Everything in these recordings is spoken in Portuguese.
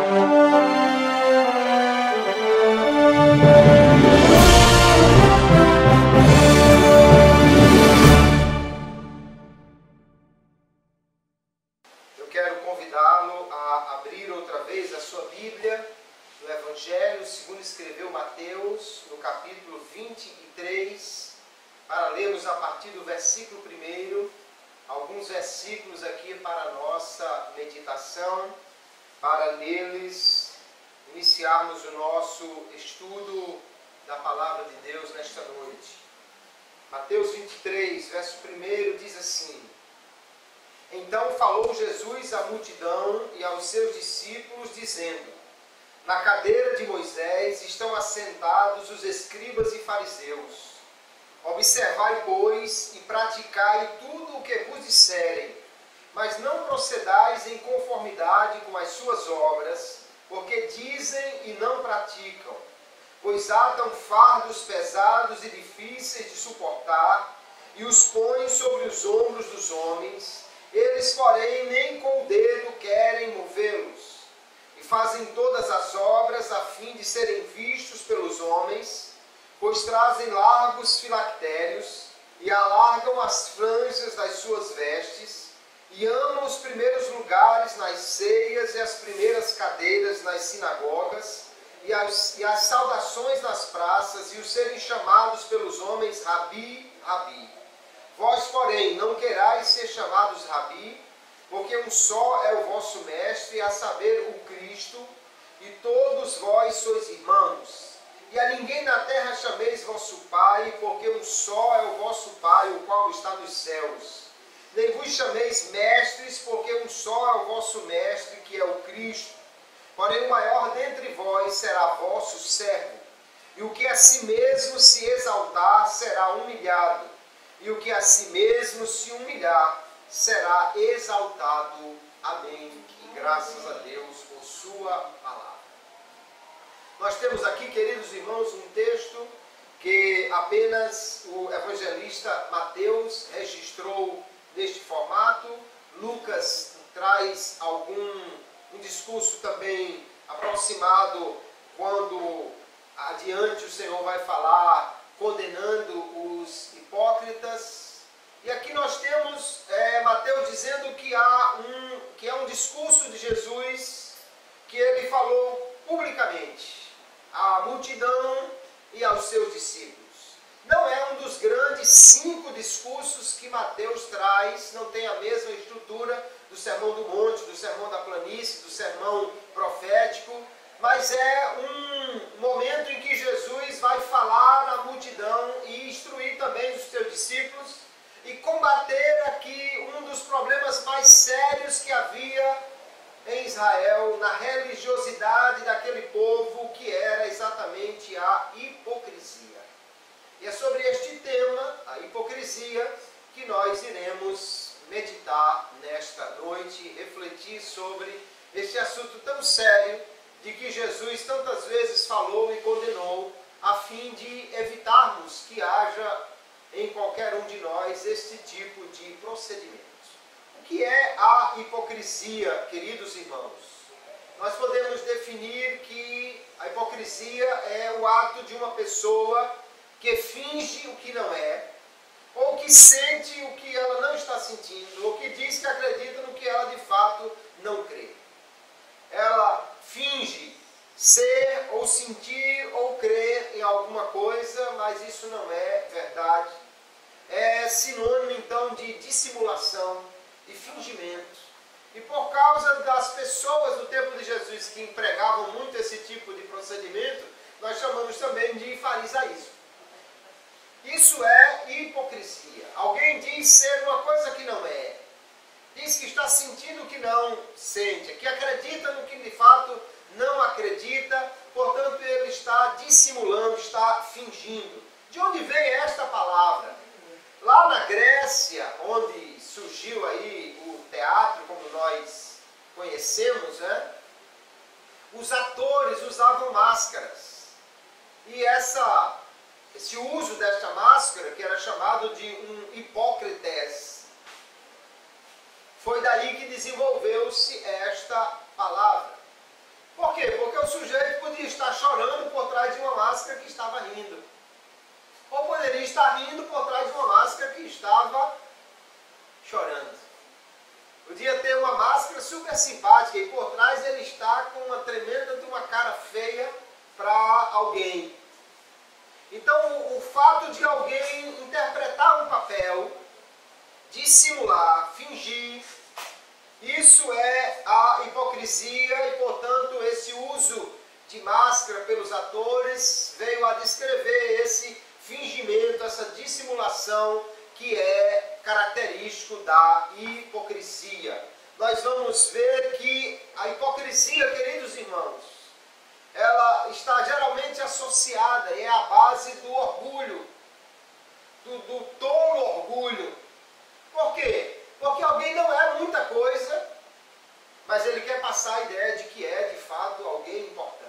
Eu quero convidá-lo a abrir outra vez a sua Bíblia no Evangelho, segundo escreveu Mateus, no capítulo 23, para lermos a partir do versículo 1, alguns versículos aqui para a nossa meditação, para neles iniciarmos o nosso estudo da Palavra de Deus nesta noite. Mateus 23, verso 1 diz assim: Então falou Jesus à multidão e aos seus discípulos, dizendo: Na cadeira de Moisés estão assentados os escribas e fariseus. Observai, pois, e praticai tudo o que vos disserem, mas não procedais em conformidade com as suas obras, porque dizem e não praticam, pois atam fardos pesados e difíceis de suportar, e os põem sobre os ombros dos homens. Eles, porém, nem com o dedo querem movê-los, e fazem todas as obras a fim de serem vistos pelos homens, pois trazem largos filactérios e alargam as franjas das suas vestes, e amam os primeiros lugares nas ceias e as primeiras cadeiras nas sinagogas, e as saudações nas praças, e os serem chamados pelos homens Rabi, Rabi. Vós, porém, não querais ser chamados Rabi, porque um só é o vosso mestre, a saber, o Cristo, e todos vós sois irmãos. E a ninguém na terra chameis vosso Pai, porque um só é o vosso Pai, o qual está nos céus. Nem vos chameis mestres, porque um só é o vosso mestre, que é o Cristo. Porém, o maior dentre vós será vosso servo. E o que a si mesmo se exaltar será humilhado, e o que a si mesmo se humilhar será exaltado. Amém. E graças a Deus por sua palavra. Nós temos aqui, queridos irmãos, um texto que apenas o evangelista Mateus registrou neste formato. Lucas traz um discurso também aproximado quando adiante o Senhor vai falar condenando os hipócritas. E aqui nós temos Mateus dizendo que é um discurso de Jesus que ele falou publicamente à multidão e aos seus discípulos. Não é um dos grandes 5 discursos que Mateus traz, não tem a mesma estrutura do Sermão do Monte, do Sermão da Planície, do Sermão Profético, mas é um momento em que Jesus vai falar à multidão e instruir também os seus discípulos e combater aqui um dos problemas mais sérios que havia em Israel, na religiosidade daquele povo, que era exatamente a hipocrisia. E é sobre este tema, a hipocrisia, que nós iremos meditar nesta noite, refletir sobre este assunto tão sério, de que Jesus tantas vezes falou e condenou, a fim de evitarmos que haja em qualquer um de nós este tipo de procedimento. O que é a hipocrisia, queridos irmãos? Nós podemos definir que a hipocrisia é o ato de uma pessoa que finge o que não é, ou que sente o que ela não está sentindo, ou que diz que acredita no que ela de fato não crê. Ela finge ser ou sentir ou crer em alguma coisa, mas isso não é verdade. É sinônimo então de dissimulação, de fingimento. E por causa das pessoas do tempo de Jesus que empregavam muito esse tipo de procedimento, nós chamamos também de farisaísmo. Isso é hipocrisia. Alguém diz ser uma coisa que não é. Diz que está sentindo o que não sente, que acredita no que de fato não acredita, portanto ele está dissimulando, está fingindo. De onde vem esta palavra? Lá na Grécia, onde surgiu aí o teatro, como nós conhecemos, né? Os atores usavam máscaras. E esse uso desta máscara, que era chamado de um hipócrites, foi daí que desenvolveu-se esta palavra. poderia estar chorando por trás de uma máscara que estava rindo. Ou poderia estar rindo por trás de uma máscara que estava chorando. Podia ter uma máscara super simpática e por trás ele está com uma tremenda de uma cara feia para alguém. Então o fato de alguém interpretar um papel, dissimular, fingir, isso é a hipocrisia e, portanto, esse uso de máscara pelos atores veio a descrever esse fingimento, essa dissimulação que é característico da hipocrisia. Nós vamos ver que a hipocrisia, queridos irmãos, ela está geralmente associada e é a base do orgulho, do tolo orgulho. Por quê? Porque alguém não é muita coisa, mas ele quer passar a ideia de que é, de fato, alguém importante.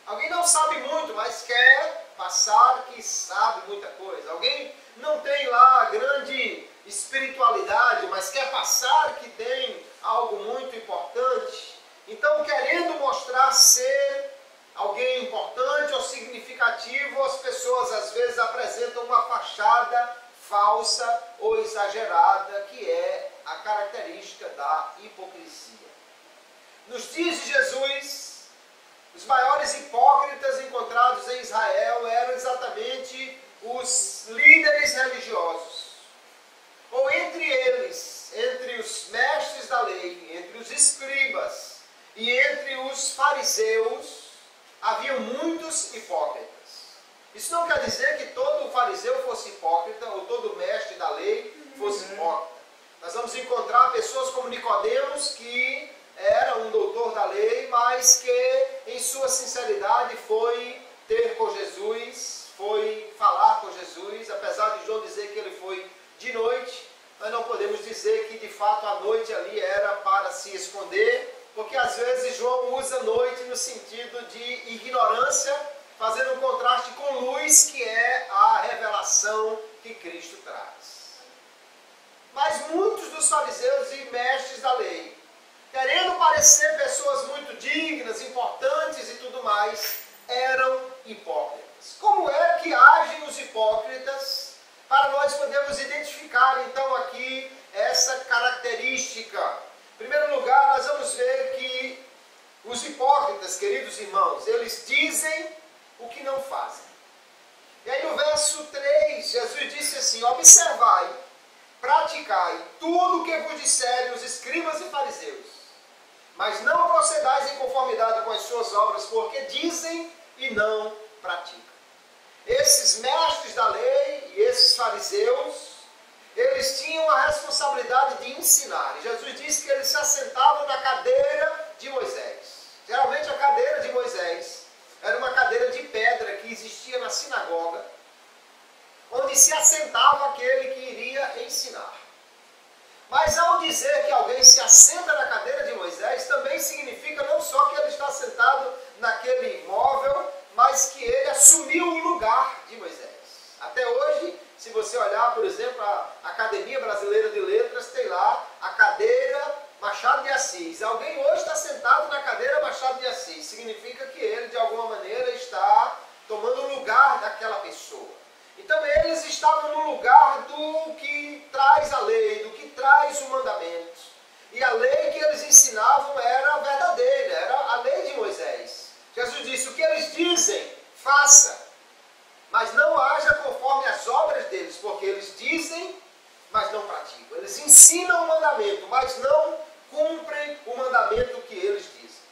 Alguém não sabe muito, mas quer passar que sabe muita coisa. Alguém não tem lá grande espiritualidade, mas quer passar que tem algo muito importante. Então, querendo mostrar ser alguém importante ou significativo, as pessoas às vezes apresentam uma fachada falsa ou exagerada, que é a característica da hipocrisia. Nos dias de Jesus, os maiores hipócritas encontrados em Israel eram exatamente os líderes religiosos. Ou entre eles, entre os mestres da lei, entre os escribas e entre os fariseus, haviam muitos hipócritas. Isso não quer dizer que todo fariseu fosse hipócrita ou todo mestre da lei fosse hipócrita. Nós vamos encontrar pessoas como Nicodemos, que era um doutor da lei, mas que em sua sinceridade foi ter com Jesus, foi falar com Jesus, apesar de João dizer que ele foi de noite. Nós não podemos dizer que de fato a noite ali era para se esconder, porque às vezes João usa noite no sentido de ignorância, fazendo um contraste com luz, que é a revelação que Cristo traz. Mas muitos dos fariseus e mestres da lei, querendo parecer pessoas muito dignas, importantes e tudo mais, eram hipócritas. Como é que agem os hipócritas? Para nós podermos identificar então aqui essa característica. Em primeiro lugar, nós vamos ver que os hipócritas, queridos irmãos, eles dizem o que não fazem. E aí no verso 3, Jesus disse assim: observai, praticai tudo o que vos disserem os escribas e fariseus, mas não procedais em conformidade com as suas obras, porque dizem e não praticam. Esses mestres da lei e esses fariseus, eles tinham a responsabilidade de ensinar. E Jesus disse que eles se assentavam na cadeira de Moisés. Geralmente a cadeira de Moisés era uma cadeira de pedra que existia na sinagoga, onde se assentava aquele que iria ensinar. Mas ao dizer que alguém se assenta na cadeira de Moisés, também significa não só que ele está sentado naquele imóvel, mas que ele assumiu o lugar de Moisés. Até hoje, se você olhar, por exemplo, a Academia Brasileira de Letras, tem lá a cadeira Machado de Assis. Alguém hoje está sentado na cadeira Machado de Assis. Significa que ele, de alguma maneira, está tomando o lugar daquela pessoa. Então eles estavam no lugar do que traz a lei, do que traz o mandamento. E a lei que eles ensinavam era verdadeira, era a lei de Moisés. Jesus disse: o que eles dizem, faça, mas não haja conforme as obras deles, porque eles dizem, mas não praticam. Eles ensinam o mandamento, mas não cumprem o mandamento que eles dizem.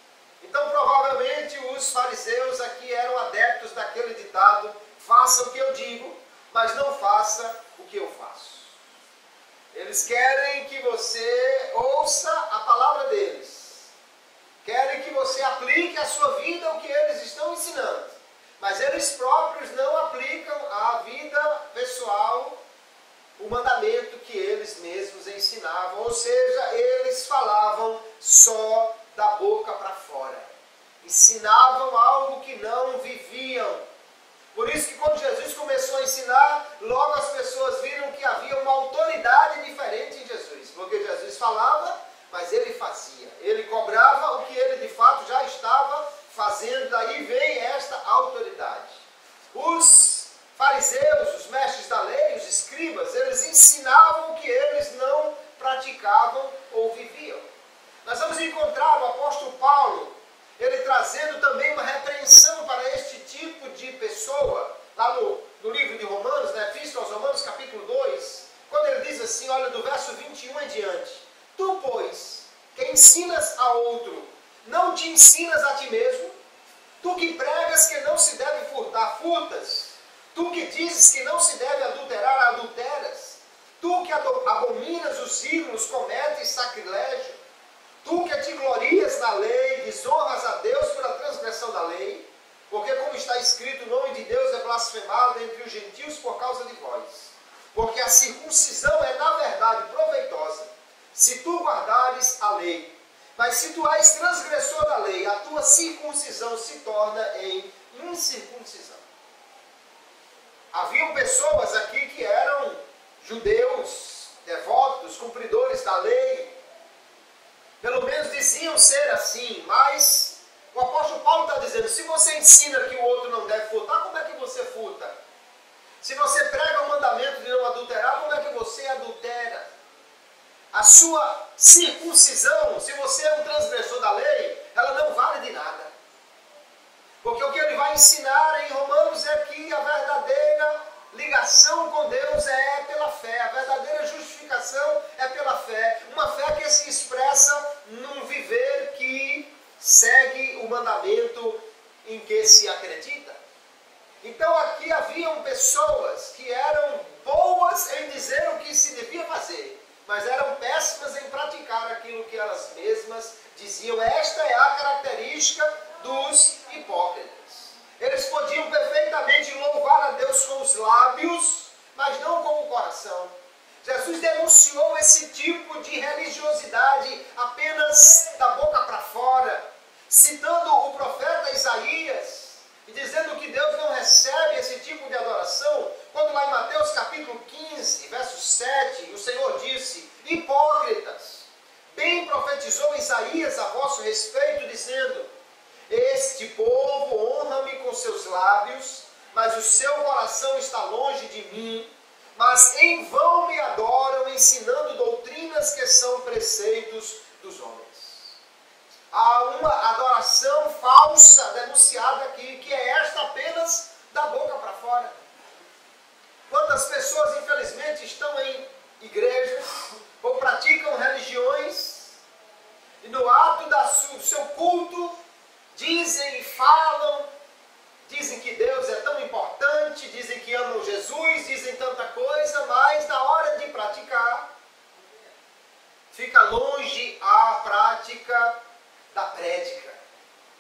Então provavelmente os fariseus aqui eram adeptos daquele ditado: faça o que eu digo, mas não faça o que eu faço. Eles querem que você ouça a palavra deles. Querem que você aplique à sua vida o que eles estão ensinando. Mas eles próprios não aplicam à vida pessoal o mandamento que eles mesmos ensinavam. Ou seja, eles falavam só da boca para fora. Ensinavam algo que não viviam. Por isso que quando Jesus começou a ensinar, logo as pessoas viram que havia uma autoridade diferente em Jesus. Porque Jesus falava, mas ele fazia. Ele cobrava o que ele de fato já estava fazendo. Daí vem te ensinas a ti mesmo? Tu que pregas que não se deve furtar, furtas. Tu que dizes que não se deve adulterar, adulteras. Tu que abominas os ídolos, cometes sacrilégio. Tu que te glorias na lei, desonras a Deus pela transgressão da lei. Porque como está escrito, o nome de Deus é blasfemado entre os gentios por causa de vós. Porque a circuncisão é na verdade proveitosa, se tu guardares a lei. Mas se tu és transgressor da lei, a tua circuncisão se torna em incircuncisão. Haviam pessoas aqui que eram judeus, devotos, cumpridores da lei. Pelo menos diziam ser assim, mas o apóstolo Paulo está dizendo, se você ensina que o outro não deve furtar, como é que você furta? Se você prega o mandamento de não adulterar, como é que você adultera? A sua circuncisão, se você é um transgressor da lei, ela não vale de nada. Porque o que ele vai ensinar em Romanos é que a verdadeira ligação com Deus é pela fé. A verdadeira justificação é pela fé. Uma fé que se expressa num viver que segue o mandamento em que se acredita. Então aqui haviam pessoas que eram boas em dizer o que se devia fazer, mas eram péssimas em praticar aquilo que elas mesmas diziam. Esta é a característica dos hipócritas. Eles podiam perfeitamente louvar a Deus com os lábios, mas não com o coração. Jesus denunciou esse tipo de religiosidade apenas da boca para fora, citando o profeta Isaías e dizendo que Deus não recebe esse tipo de adoração, quando lá em Mateus capítulo 15, verso 7, o Senhor disse, hipócritas, bem profetizou Isaías a vosso respeito, dizendo, este povo honra-me com seus lábios, mas o seu coração está longe de mim, mas em vão me adoram, ensinando doutrinas que são preceitos dos homens. Há uma adoração falsa denunciada aqui, que é esta apenas da boca para fora. Quantas pessoas, infelizmente, estão em igrejas ou praticam religiões e no ato do seu culto dizem e falam, dizem que Deus é tão importante, dizem que amam Jesus, dizem tanta coisa, mas na hora de praticar, fica longe a prática da prédica.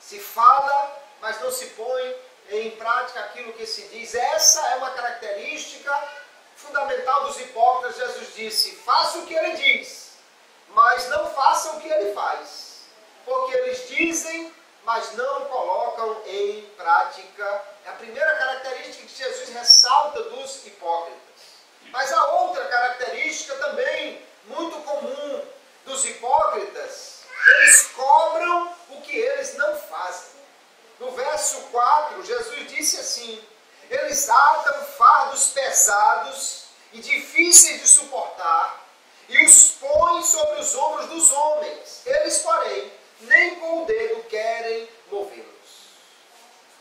Se fala, mas não se põe em prática aquilo que se diz. Essa é uma característica fundamental dos hipócritas. Jesus disse, faça o que ele diz, mas não façam o que ele faz. Porque eles dizem, mas não colocam em prática. É a primeira característica que Jesus ressalta dos hipócritas. Mas a outra característica também muito comum dos hipócritas, eles cobram o que eles não fazem. No verso 4, Jesus disse assim, eles atam fardos pesados e difíceis de suportar e os põem sobre os ombros dos homens. Eles, porém, nem com o dedo querem movê-los.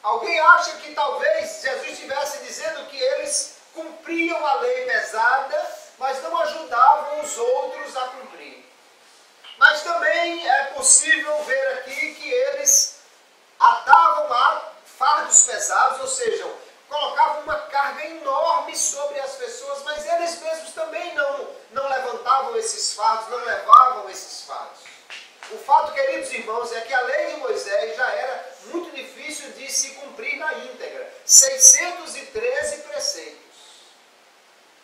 Alguém acha que talvez Jesus estivesse dizendo que eles cumpriam a lei pesada, mas não ajudavam os outros a cumprir. Mas também é possível ver aqui que eles atavam a fardos pesados, ou seja, colocavam uma carga enorme sobre as pessoas, mas eles mesmos também não levantavam esses fardos, não levavam esses fardos. O fato, queridos irmãos, é que a lei de Moisés já era muito difícil de se cumprir na íntegra. 613 preceitos.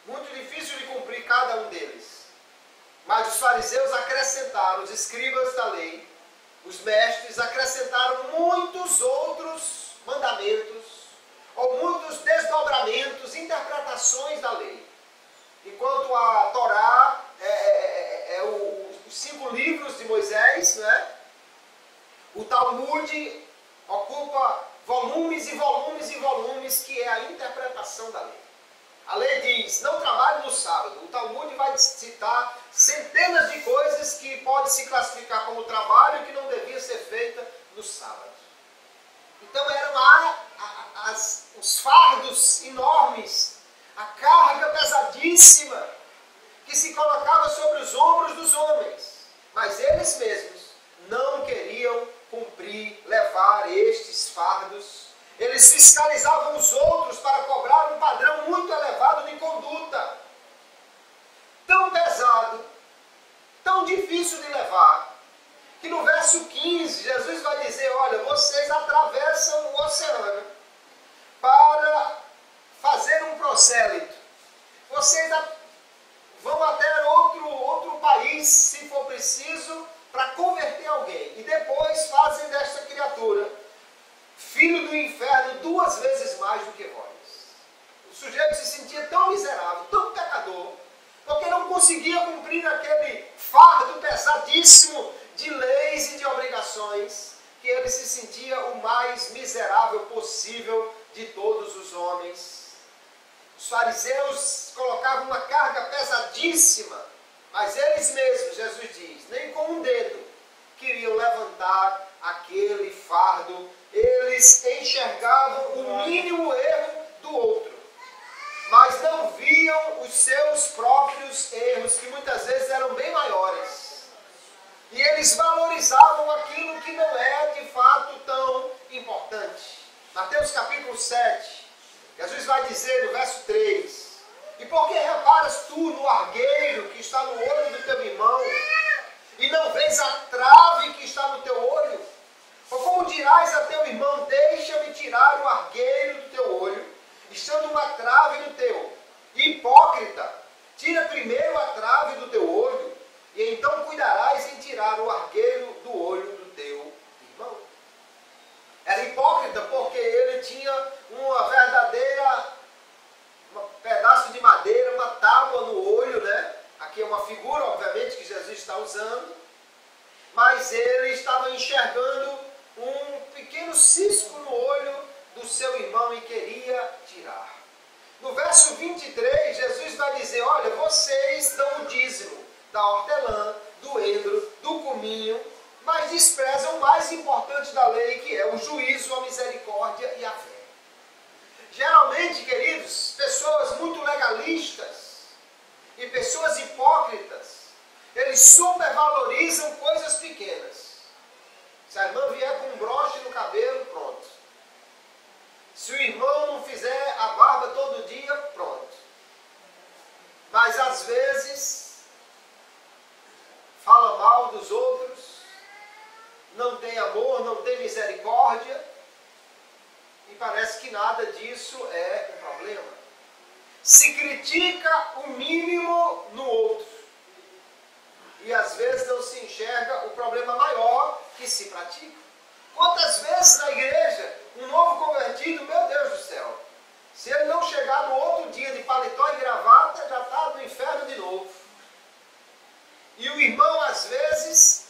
Muito difícil de cumprir cada um deles. Mas os fariseus acrescentaram, os escribas da lei, os mestres acrescentaram muitos outros mandamentos, ou muitos desdobramentos, interpretações da lei. Enquanto a Torá os 5 livros de Moisés, né? O Talmud ocupa volumes e volumes e volumes, que é a interpretação da lei. A lei diz, não trabalhe no sábado. O Talmud vai citar centenas de coisas que pode se classificar como trabalho que não devia ser feita no sábado. Então eram os fardos enormes, a carga pesadíssima que se colocava sobre os ombros dos homens. Mas eles mesmos não queriam cumprir, levar estes fardos. Eles fiscalizavam os outros para cobrar um padrão muito elevado de conduta. Tão pesado, tão difícil de levar, que no verso 15, Jesus vai dizer, olha, vocês atravessam o oceano para fazer um prosélito. Vocês vão até outro país, se for preciso, para converter alguém. E depois fazem desta criatura filho do inferno 2 vezes mais do que vós. O sujeito se sentia tão miserável, tão pecador, porque não conseguia cumprir aquele fardo pesadíssimo de leis e de obrigações, que ele se sentia o mais miserável possível de todos os homens. Os fariseus colocavam uma carga pesadíssima, mas eles mesmos, Jesus diz, nem com um dedo queriam levantar aquele fardo. Eles enxergavam o mínimo erro do outro, mas não viam os seus próprios erros, que muitas vezes eram bem maiores. E eles valorizavam aquilo que não é de fato tão importante. Mateus capítulo 7, Jesus vai dizer no verso 3, e por que reparas tu no argueiro que está no olho do teu irmão, e não vês a trave que está no teu olho? Ou como dirás a teu irmão, deixa-me tirar o argueiro do teu olho, estando uma trave no teu? Hipócrita, tira primeiro a trave do teu olho, e então cuidarás em tirar o argueiro do olho do teu irmão. Era hipócrita porque ele tinha uma verdadeira, um pedaço de madeira, uma tábua no olho, né? Aqui é uma figura, obviamente, que Jesus está usando, mas ele estava enxergando um pequeno cisco no olho do seu irmão e queria tirar. No verso 23, Jesus vai dizer, olha, vocês dão o dízimo da hortelã, do endro, do cominho, mas desprezam o mais importante da lei, que é o juízo, a misericórdia e a fé. Geralmente, queridos, pessoas muito legalistas e pessoas hipócritas, eles supervalorizam coisas pequenas. Se a irmã vier com um broche no cabelo, pronto. Se o irmão não fizer a barba todo dia, pronto. Mas às vezes fala mal dos outros, não tem amor, não tem misericórdia, e parece que nada disso é um problema. Se critica o mínimo no outro, e às vezes não se enxerga o problema maior que se pratica. Quantas vezes na igreja, um novo convertido, meu Deus do céu, se ele não chegar no outro dia de paletó e gravata, já está no inferno de novo. E o irmão, às vezes,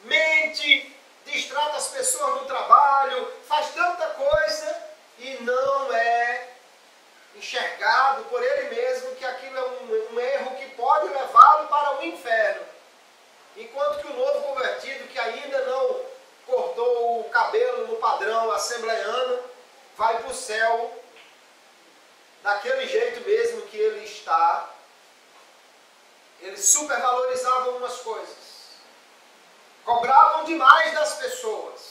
mente, distrata as pessoas no trabalho, faz tanta coisa e não é enxergado por ele mesmo que aquilo é um erro que pode levá-lo para o inferno. Enquanto que o novo convertido, que ainda não cortou o cabelo no padrão assembleiano, vai para o céu daquele jeito mesmo que ele está. Eles supervalorizavam umas coisas, cobravam demais das pessoas.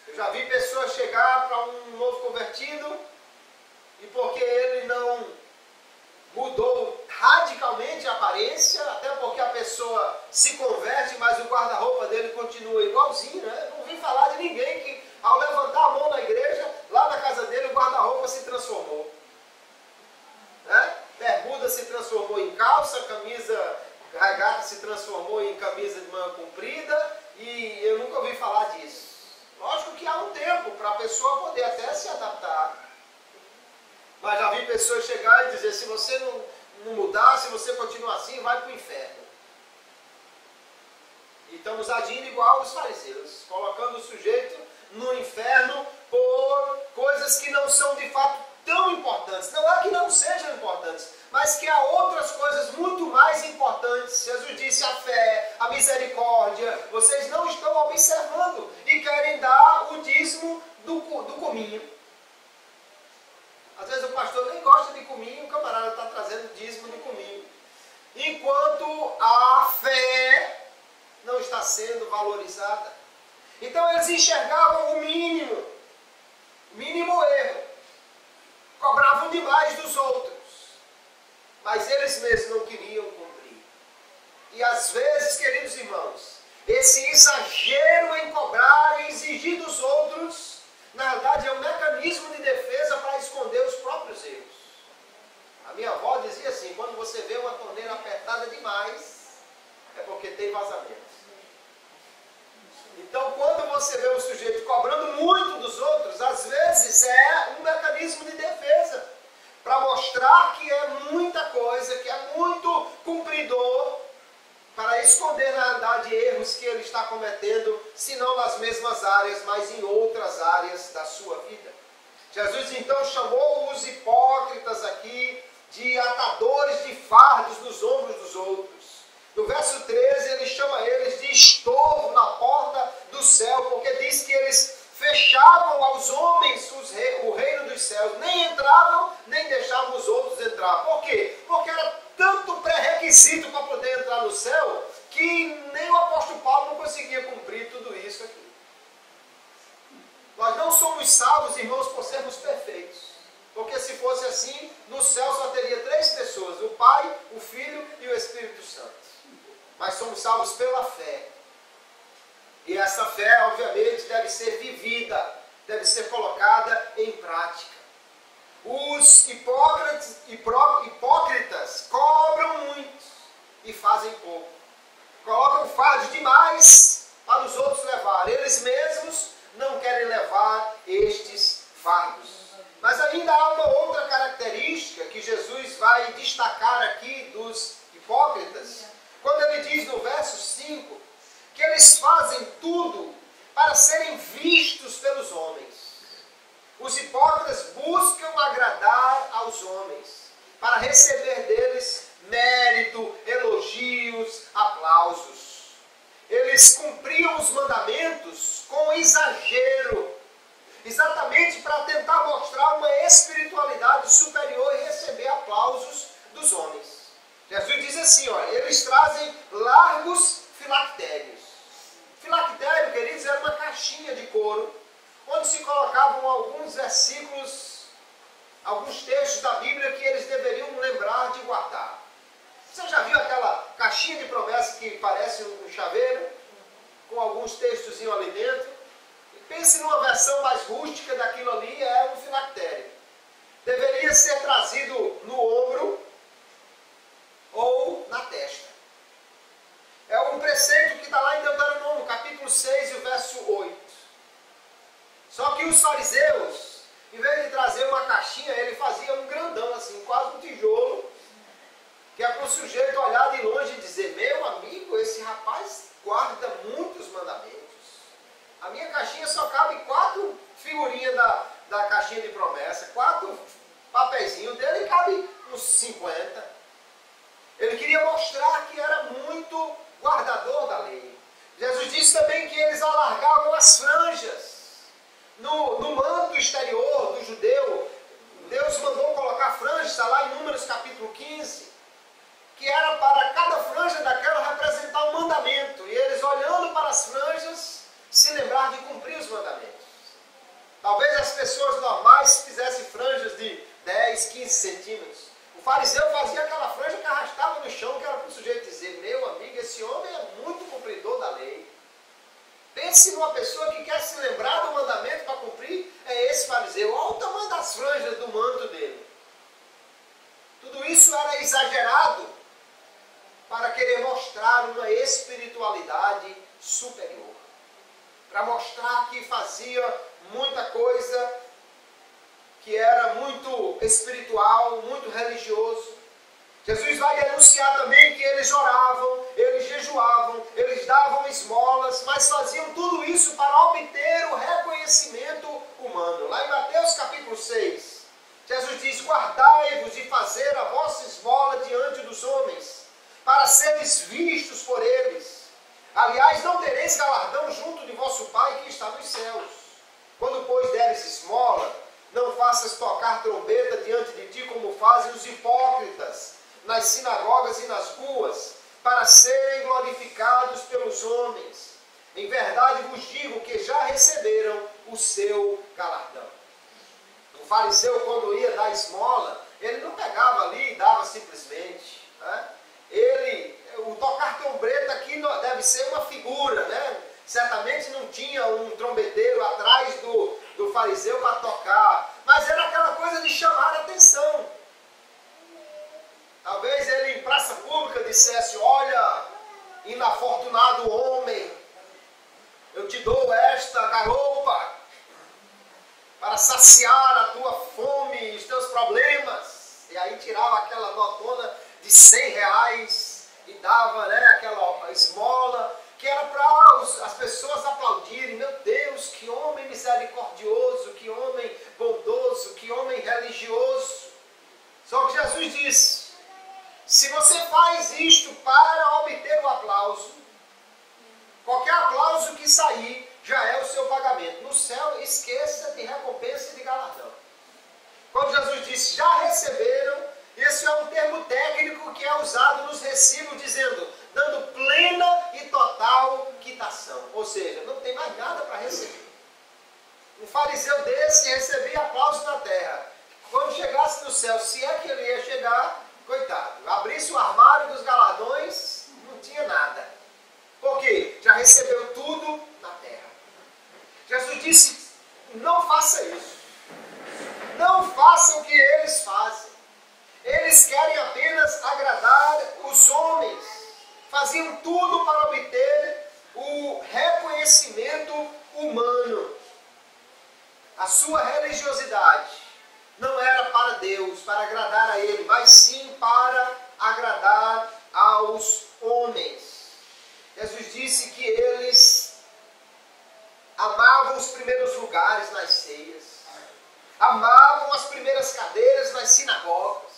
Eu já vi pessoas chegar para um novo convertido e porque ele não mudou radicalmente a aparência, até porque a pessoa se converte, mas o guarda-roupa dele continua igualzinho, né? Não vi falar de ninguém que, ao levantar a mão na igreja, lá na casa dele, o guarda-roupa se transformou. Né? Bermuda se transformou em calça, camisa, regata se transformou em camisa de manga comprida, e eu nunca ouvi falar disso. Lógico que há um tempo para a pessoa poder até se adaptar. Mas já vi pessoas chegar e dizer, se você não mudar, se você continuar assim, vai para o inferno. E estamos agindo igual os fariseus, colocando o sujeito no inferno por coisas que não são de fato tão importantes. Não é que não sejam importantes, mas que há outras coisas muito mais importantes. Jesus disse a fé, a misericórdia. Vocês não estão observando e querem dar o dízimo do cominho. Às vezes o pastor nem gosta de cominho, o camarada está trazendo dízimo de cominho. Enquanto a fé não está sendo valorizada. Então eles enxergavam o mínimo erro. Cobravam demais dos outros. Mas eles mesmos não queriam cumprir. E às vezes, queridos irmãos, esse exagero em cobrar e exigir dos outros, na verdade é um mecanismo de defesa para esconder os próprios erros. A minha avó dizia assim, quando você vê uma torneira apertada demais, é porque tem vazamento. Então, quando você vê um sujeito cobrando muito dos outros, às vezes é um mecanismo de defesa, para mostrar que é muita coisa, que é muito cumpridor, para esconder, na verdade, erros que ele está cometendo, se não nas mesmas áreas, mas em outras áreas da sua vida. Jesus, então, chamou os hipócritas aqui de atadores de fardos nos ombros dos outros. No verso 13, ele chama eles de estorvo na porta do céu, porque diz que eles fechavam aos homens o reino dos céus, nem entravam, nem deixavam os outros entrar. Por quê? Porque era tanto pré-requisito para poder entrar no céu, que nem o apóstolo Paulo não conseguia cumprir tudo isso aqui. Nós não somos salvos, irmãos, por sermos perfeitos. Porque se fosse assim, no céu só teria 3 pessoas, o Pai, o Filho e o Espírito Santo. Mas somos salvos pela fé. E essa fé, obviamente, deve ser vivida, deve ser colocada em prática. Os hipócritas cobram muito e fazem pouco. Colocam fardos demais para os outros levar. Eles mesmos não querem levar estes fardos. Mas ainda há uma outra característica que Jesus vai destacar aqui dos hipócritas. Quando ele diz no verso 5 que eles fazem tudo para serem vistos pelos homens. Os hipócritas buscam agradar aos homens, para receber deles mérito, elogios, aplausos. Eles cumpriam os mandamentos com exagero, exatamente para tentar mostrar uma espiritualidade superior e receber aplausos dos homens. Jesus diz assim, olha, eles trazem largos filactérios. Filactério, queridos, era uma caixinha de couro, onde se colocavam alguns versículos, alguns textos da Bíblia que eles deveriam lembrar de guardar. Você já viu aquela caixinha de promessas que parece um chaveiro, com alguns textos ali dentro? Pense numa versão mais rústica daquilo ali, é um filactério. Deveria ser trazido no ombro ou na testa. É um preceito que está lá em Deuteronômio, capítulo 6 e o verso 8. Só que os fariseus, em vez de trazer uma caixinha, ele fazia um grandão assim, quase um tijolo, que é para o sujeito olhar de longe e dizer, meu amigo, esse rapaz guarda muitos mandamentos. A minha caixinha só cabe 4 figurinhas da caixinha de promessa, 4 papeizinhos dele cabe uns 50. Ele queria mostrar que era muito guardador da lei. Jesus disse também que eles alargavam as franjas. No manto exterior do judeu, Deus mandou colocar franjas, está lá em Números capítulo 15, que era para cada franja daquela representar um mandamento. E eles olhando para as franjas, se lembrar de cumprir os mandamentos. Talvez as pessoas normais fizessem franjas de 10, 15 centímetros. O fariseu fazia aquela franja que arrastava no chão, que era para o sujeito dizer, meu amigo, esse homem é muito cumpridor da lei. Pense numa pessoa que quer se lembrar do mandamento para cumprir, é esse fariseu. Olha o tamanho das franjas do manto dele. Tudo isso era exagerado para querer mostrar uma espiritualidade superior. Para mostrar que fazia muita coisa que era muito espiritual, muito religioso. Jesus vai denunciar também que eles oravam, eles jejuavam, eles davam esmolas, mas faziam tudo isso para obter o reconhecimento humano. Lá em Mateus capítulo 6, Jesus diz, guardai-vos de fazer a vossa esmola diante dos homens, para seres vistos por eles. Aliás, não tereis galardão junto de vosso Pai que está nos céus. Quando, pois, deres esmola, não faças tocar trombeta diante de ti, como fazem os hipócritas nas sinagogas e nas ruas, para serem glorificados pelos homens. Em verdade vos digo que já receberam o seu galardão. O fariseu, quando ia dar esmola, ele não pegava ali e dava simplesmente. Né? O tocar trombeta aqui deve ser uma figura, né? Certamente não tinha um trombeteiro atrás do fariseu para tocar, mas era aquela coisa de chamar a atenção. Talvez ele em praça pública dissesse: olha, inafortunado homem, eu te dou esta garopa para saciar a tua fome e os teus problemas. E aí tirava aquela notona de R$100 e dava, né, aquela esmola, que era para as pessoas aplaudirem. Meu Deus, que homem misericordioso, que homem bondoso, que homem religioso. Só que Jesus disse: se você faz isto para obter o aplauso, qualquer aplauso que sair já é o seu pagamento. No céu, esqueça de recompensa e de galardão. Quando Jesus disse, já receberam, esse é um termo técnico que é usado nos recibos, dando plena e total quitação. Ou seja, não tem mais nada para receber. Um fariseu desse recebia aplauso na terra. Quando chegasse no céu, se é que ele ia chegar, coitado, abrisse o armário dos galardões, não tinha nada. Por quê? Já recebeu tudo na terra. Jesus disse, não faça isso. Não faça o que eles fazem. Eles querem apenas agradar os homens. Faziam tudo para obter o reconhecimento humano. A sua religiosidade não era para Deus, para agradar a Ele, mas sim para agradar aos homens. Jesus disse que eles amavam os primeiros lugares nas ceias, amavam as primeiras cadeiras nas sinagogas,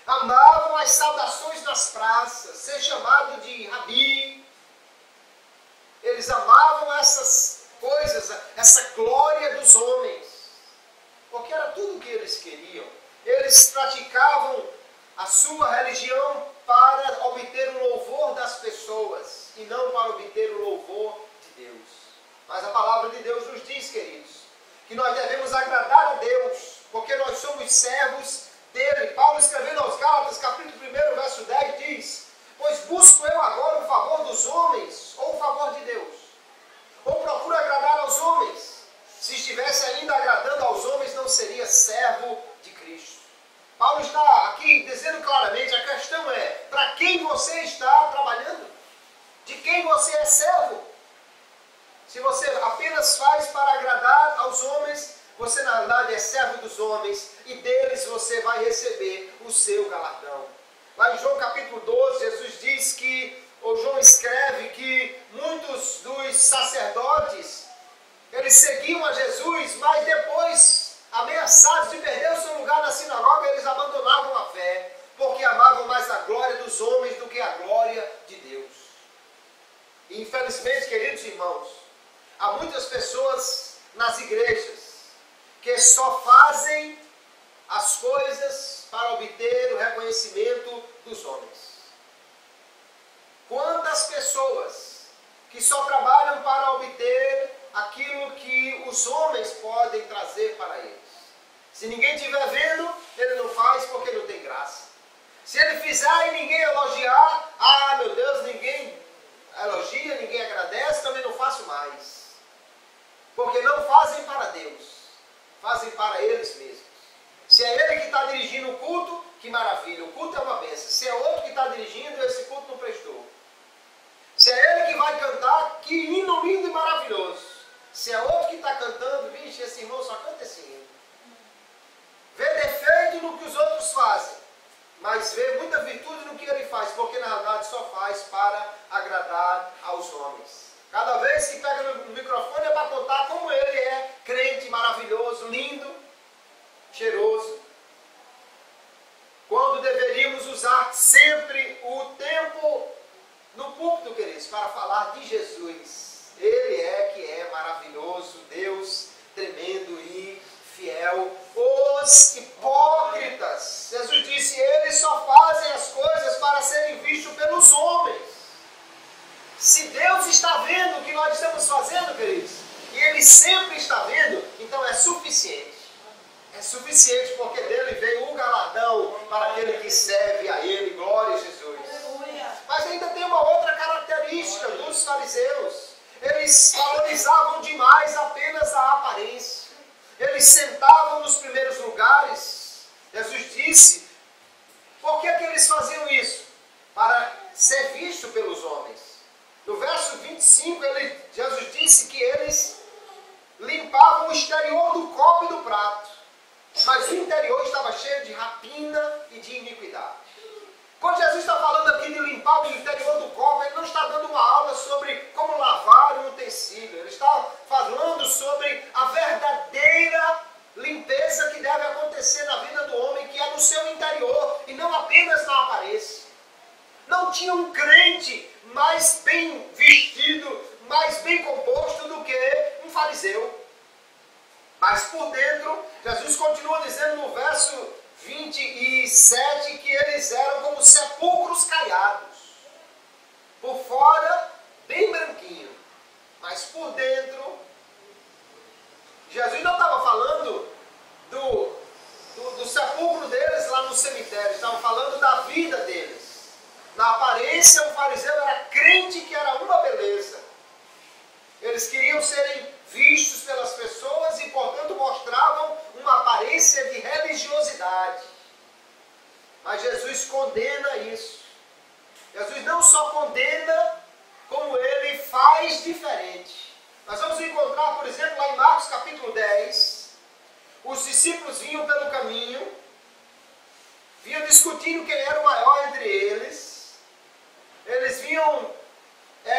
amavam as saudações nas praças, ser chamado de rabi. Eles amavam essas coisas, essa glória dos homens, porque era tudo o que eles queriam. Eles praticavam a sua religião para obter o louvor das pessoas e não para obter o louvor de Deus. Mas a palavra de Deus nos diz, queridos, que nós devemos agradar a Deus, porque nós somos servos dele. Paulo, escrevendo aos Gálatas, capítulo 1, verso 10, diz: pois busco eu agora o favor dos homens ou o favor de Deus? Ou procuro agradar aos homens? Se estivesse ainda agradando aos homens, não seria servo de Cristo. Paulo está aqui dizendo claramente, a questão é, para quem você está trabalhando? De quem você é servo? Se você apenas faz para agradar aos homens, você na verdade é servo dos homens e deles você vai receber o seu galardão. Lá em João capítulo 12, Jesus diz que, ou João escreve que muitos dos sacerdotes, eles seguiam a Jesus, mas depois, ameaçados de perder o seu lugar na sinagoga, eles abandonavam a fé, porque amavam mais a glória dos homens do que a glória de Deus. E infelizmente, queridos irmãos, há muitas pessoas nas igrejas que só fazem as coisas para obter o reconhecimento dos homens. Quantas pessoas que só trabalham para obter aquilo que os homens podem trazer para eles. Se ninguém estiver vendo, ele não faz porque não tem graça. Se ele fizer e ninguém elogiar, ah, meu Deus, ninguém elogia, ninguém agradece, também não faço mais. Porque não fazem para Deus, fazem para eles mesmos. Se é ele que está dirigindo o culto, que maravilha, o culto é uma bênção. Se é outro que está dirigindo, esse culto não prestou. Se é ele que vai cantar, que hino lindo e maravilhoso. Se é outro que está cantando, vixe, esse irmão só canta esse hino. Vê defeito no que os outros fazem, mas vê muita virtude no que ele faz, porque na verdade só faz para agradar aos homens. Cada vez que pega no microfone é para contar como ele é crente, maravilhoso, lindo, cheiroso. Quando deveríamos usar sempre o tempo no púlpito, queridos, para falar de Jesus. Ele é que é maravilhoso, Deus tremendo e fiel. Os hipócritas, Jesus disse, eles só fazem as coisas para serem vistos pelos homens. Se Deus está vendo o que nós estamos sempre está vendo, então é suficiente. É suficiente porque dele veio o galardão para aquele que serve a ele. Glória a Jesus. Mas ainda tem uma outra característica dos fariseus. Eles valorizavam demais apenas a aparência. Eles sentavam nos primeiros lugares. Jesus disse, por que eles faziam isso? Para ser visto pelos homens. No verso 25, Jesus disse que eles limpavam o exterior do copo e do prato, mas o interior estava cheio de rapina e de iniquidade. Quando Jesus está falando aqui de limpar o interior do copo, ele não está dando uma aula sobre como lavar um utensílio. Ele está falando sobre a verdadeira limpeza que deve acontecer na vida do homem, que é no seu interior e não apenas na aparência. Não tinha um crente mais bem vestido, mais bem composto do que um fariseu. Mas por dentro, Jesus continua dizendo no verso 27 que eles eram como sepulcros caiados. Por fora, bem branquinho. Mas por dentro, Jesus não estava falando do sepulcro deles lá no cemitério. Estava falando da vida deles. Na aparência, o fariseu era crente que era uma beleza. Eles queriam serem vistos pelas pessoas e, portanto, mostravam uma aparência de religiosidade. Mas Jesus condena isso. Jesus não só condena, como ele faz diferente. Nós vamos encontrar, por exemplo, lá em Marcos capítulo 10, os discípulos vinham pelo caminho, vinham discutindo quem era o maior entre eles. Eles vinham,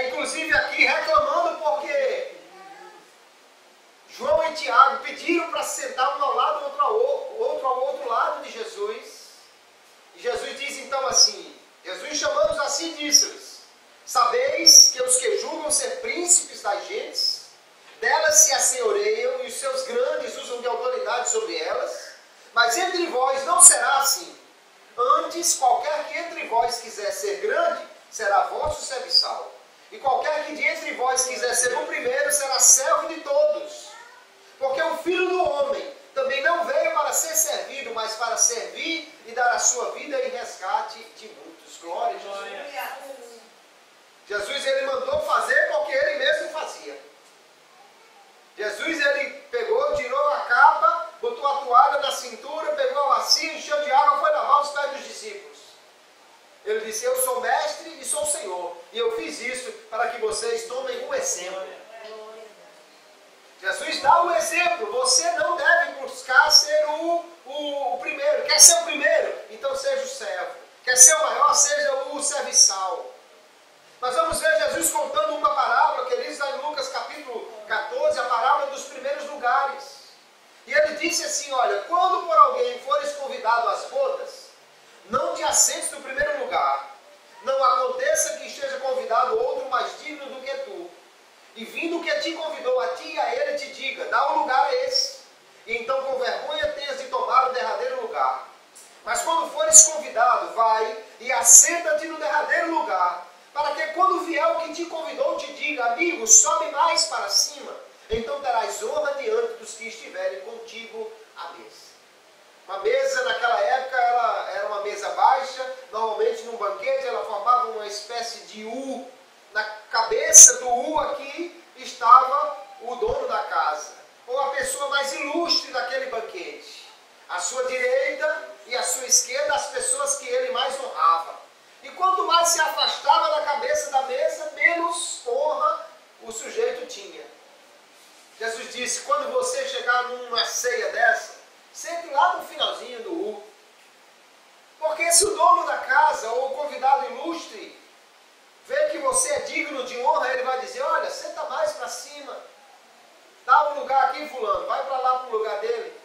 inclusive aqui, reclamando porque João e Tiago pediram para se sentar um ao lado, outro ao outro lado de Jesus. E Jesus diz então assim, Jesus chamando-os assim disse-lhes, sabeis que os que julgam ser príncipes das gentes, delas se assenhoreiam e os seus grandes usam de autoridade sobre elas, mas entre vós não será assim. Antes, qualquer que entre vós quiser ser grande, será vosso serviçal. E qualquer que de entre vós quiser ser o primeiro, será servo de todos. Porque o Filho do Homem também não veio para ser servido, mas para servir e dar a sua vida em resgate de muitos. Glória a Jesus. Jesus ele mandou fazer porque ele mesmo fazia. Jesus ele pegou, tirou a capa, botou a toalha na cintura, pegou a bacia, encheu de água, foi lavar os pés dos discípulos. Ele disse, eu sou mestre e sou Senhor. E eu fiz isso para que vocês tomem um exemplo. Jesus dá o exemplo. Você não deve buscar ser o primeiro. Quer ser o primeiro? Então seja o servo. Quer ser o maior? Seja o serviçal. Nós vamos ver Jesus contando uma parábola que ele diz lá em Lucas capítulo 14, a parábola dos primeiros lugares. E ele disse assim, olha, quando por alguém fores convidado às bodas, não te assentes no primeiro lugar. Não aconteça que esteja convidado outro mais digno do que tu. E vindo que te convidou a ti e a ele te diga, dá um lugar a esse. E então com vergonha tenhas de tomar o derradeiro lugar. Mas quando fores convidado, vai e assenta-te no derradeiro lugar. Para que quando vier o que te convidou te diga, amigo, sobe mais para cima. Então terás honra diante dos que estiverem contigo à mesa. Uma mesa naquela época ela era uma mesa baixa, normalmente num banquete ela formava uma espécie de U. Na cabeça do U aqui estava o dono da casa, ou a pessoa mais ilustre daquele banquete. À sua direita e à sua esquerda as pessoas que ele mais honrava. E quanto mais se afastava da cabeça da mesa, menos honra o sujeito tinha. Jesus disse, quando você chegar numa ceia dessa, sente lá no finalzinho do U. Porque se o dono da casa ou o convidado ilustre vê que você é digno de honra, ele vai dizer, olha, senta mais para cima. Dá um lugar aqui, fulano, vai para lá para o lugar dele.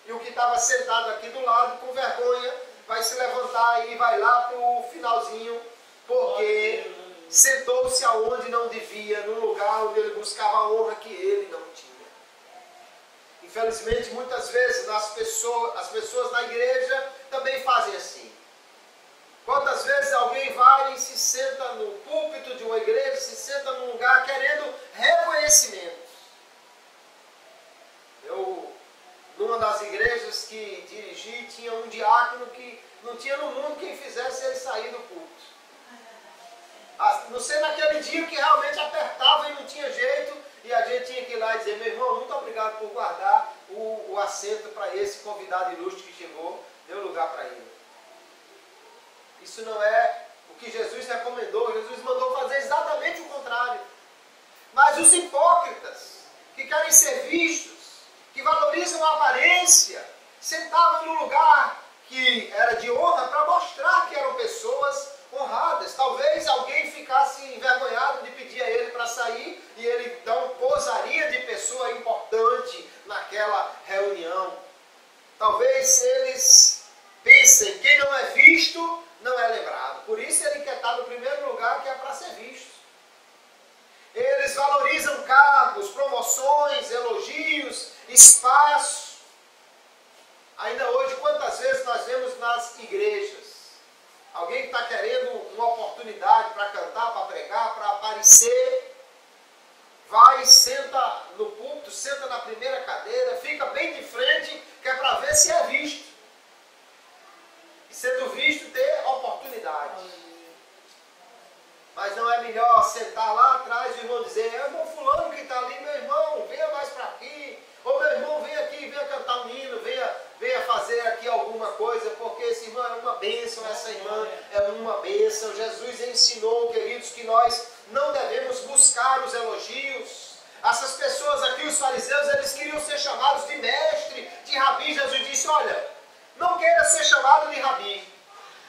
E o que estava sentado aqui do lado, com vergonha, vai se levantar e vai lá para o finalzinho, porque sentou-se aonde não devia, num lugar onde ele buscava a honra que ele não tinha. Infelizmente, muitas vezes as pessoas na igreja também fazem assim. Quantas vezes alguém vai e se senta no púlpito de uma igreja, se senta num lugar querendo reconhecimento. numa das igrejas que dirigi, tinha um diácono que não tinha no mundo quem fizesse ele sair do culto. Não sei naquele dia que realmente apertava e não tinha jeito, e a gente tinha que ir lá e dizer: meu irmão, muito obrigado por guardar o assento para esse convidado ilustre que chegou, deu lugar para ele. Isso não é o que Jesus recomendou. Jesus mandou fazer exatamente o contrário. Mas os hipócritas, que querem ser vistos, que valorizam a aparência, sentavam no lugar que era de honra para mostrar que eram pessoas honradas. Talvez alguém ficasse envergonhado de pedir a ele para sair e ele então posaria de pessoa importante naquela reunião. Talvez eles pensem: quem não é visto não é lembrado. Por isso ele quer estar no primeiro lugar, que é para ser visto. Eles valorizam cargos, promoções, elogios, espaço. Ainda hoje, quantas vezes nós vemos nas igrejas alguém que está querendo uma oportunidade para cantar, para pregar, para aparecer, vai, senta no púlpito, senta na primeira cadeira, fica bem de frente, que é para ver se é visto. E sendo visto, ter oportunidade. Mas não é melhor sentar lá atrás e o irmão dizer: é o irmão fulano que está ali, meu irmão, venha mais para aqui. Ou meu irmão, vem aqui, venha cantar um hino, venha fazer aqui alguma coisa, porque esse irmão é uma bênção, essa irmã é uma bênção. Jesus ensinou, queridos, que nós não devemos buscar os elogios. Essas pessoas aqui, os fariseus, eles queriam ser chamados de mestre, de rabi. Jesus disse: olha, não queira ser chamado de rabi,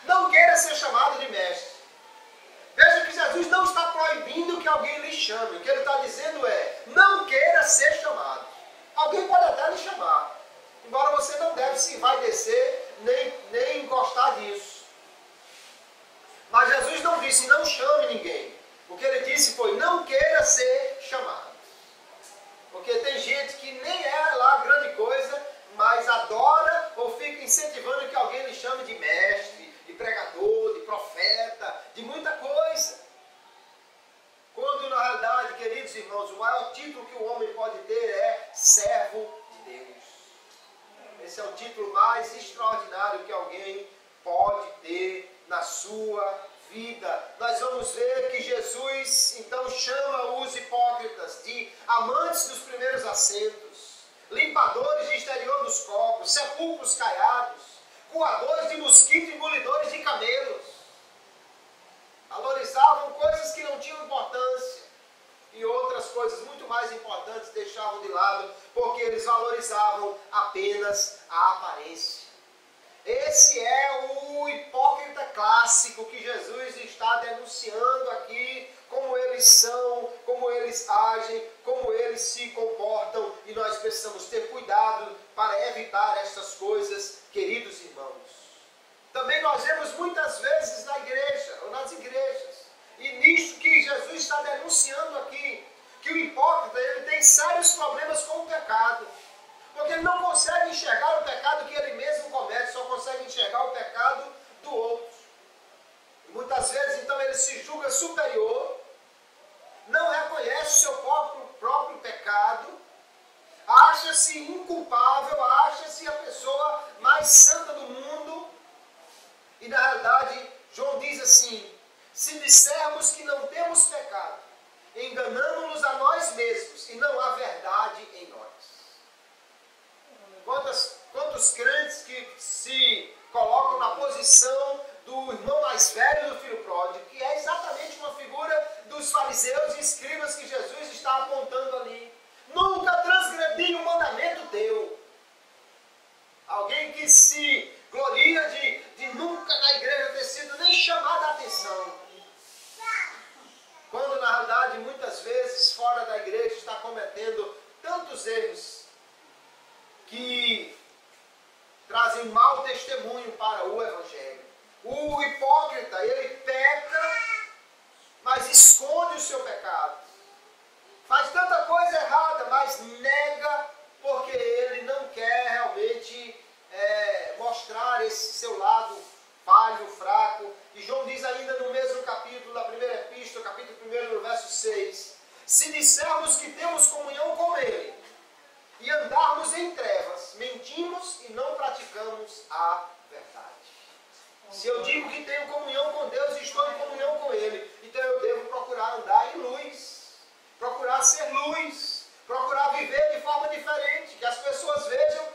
não queira ser chamado de mestre. Veja que Jesus não está proibindo que alguém lhe chame. O que ele está dizendo é: não queira ser chamado. Alguém pode até lhe chamar, embora você não deve se envaidecer nem encostar disso. Mas Jesus não disse: não chame ninguém. O que ele disse foi: não queira ser chamado. Porque tem gente que nem é lá grande coisa, mas adora ou fica incentivando que alguém lhe chame de mestre, de pregador, de profeta, de muita coisa. Quando na realidade, queridos irmãos, o maior título que o homem pode ter é servo de Deus. Esse é o título mais extraordinário que alguém pode ter na sua vida. Nós vamos ver que Jesus então chama os hipócritas de amantes dos primeiros assentos, limpadores de exterior dos corpos, sepulcros caiados, coadores de mosquito e engolidores de camelos. Valorizavam coisas que não tinham importância e outras coisas muito mais importantes deixavam de lado, porque eles valorizavam apenas a aparência. Esse é o hipócrita clássico que Jesus está denunciando aqui, como eles são, como eles agem, como eles se comportam, e nós precisamos ter cuidado para evitar estas coisas, queridos irmãos. Também nós vemos muitas vezes na igreja, ou nas igrejas, e nisso que Jesus está denunciando aqui, que o hipócrita ele tem sérios problemas com o pecado, porque ele não consegue enxergar o pecado que ele mesmo comete, só consegue enxergar o pecado do outro. E muitas vezes então ele se julga superior, não reconhece o seu próprio pecado, acha-se inculpável, acha-se a pessoa mais santa do mundo. E na realidade, João diz assim: se dissermos que não temos pecado, enganamos-nos a nós mesmos e não há verdade em nós. Quantos crentes que se colocam na posição do irmão mais velho do filho pródigo, que é exatamente uma figura dos fariseus e escribas que Jesus está apontando ali. Nunca transgredi um mandamento teu. Alguém que se gloria de nunca na igreja ter sido nem chamado a atenção. Quando na realidade muitas vezes fora da igreja está cometendo tantos erros que trazem mau testemunho para o evangelho. O hipócrita, ele peca, mas esconde o seu pecado. Faz tanta coisa errada, mas nega porque ele não quer realmente mostrar esse seu lado falho, fraco. E João diz ainda no mesmo capítulo da primeira epístola, capítulo 1, no verso 6, se dissermos que temos comunhão com ele e andarmos em trevas, mentindo Se eu digo que tenho comunhão com Deus, estou em comunhão com Ele. Então eu devo procurar andar em luz, procurar ser luz, procurar viver de forma diferente, que as pessoas vejam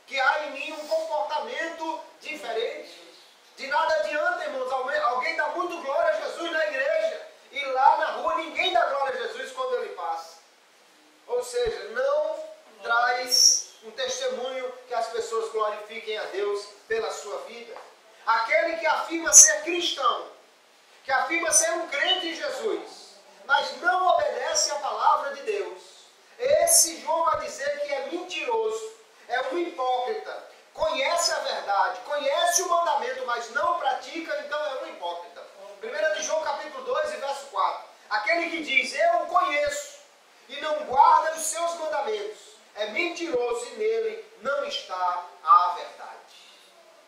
que há em mim um comportamento diferente. De nada adianta, irmãos, alguém dá muito glória a Jesus na igreja e lá na rua ninguém dá glória a Jesus quando ele passa. Ou seja, não traz um testemunho que as pessoas glorifiquem a Deus pela sua vida. Aquele que afirma ser cristão, que afirma ser um crente em Jesus, mas não obedece à palavra de Deus, esse João vai dizer que é mentiroso, é um hipócrita, conhece a verdade, conhece o mandamento, mas não pratica, então é um hipócrita. 1 de João capítulo 2 e verso 4. Aquele que diz, eu o conheço, e não guarda os seus mandamentos, é mentiroso e nele não está a verdade.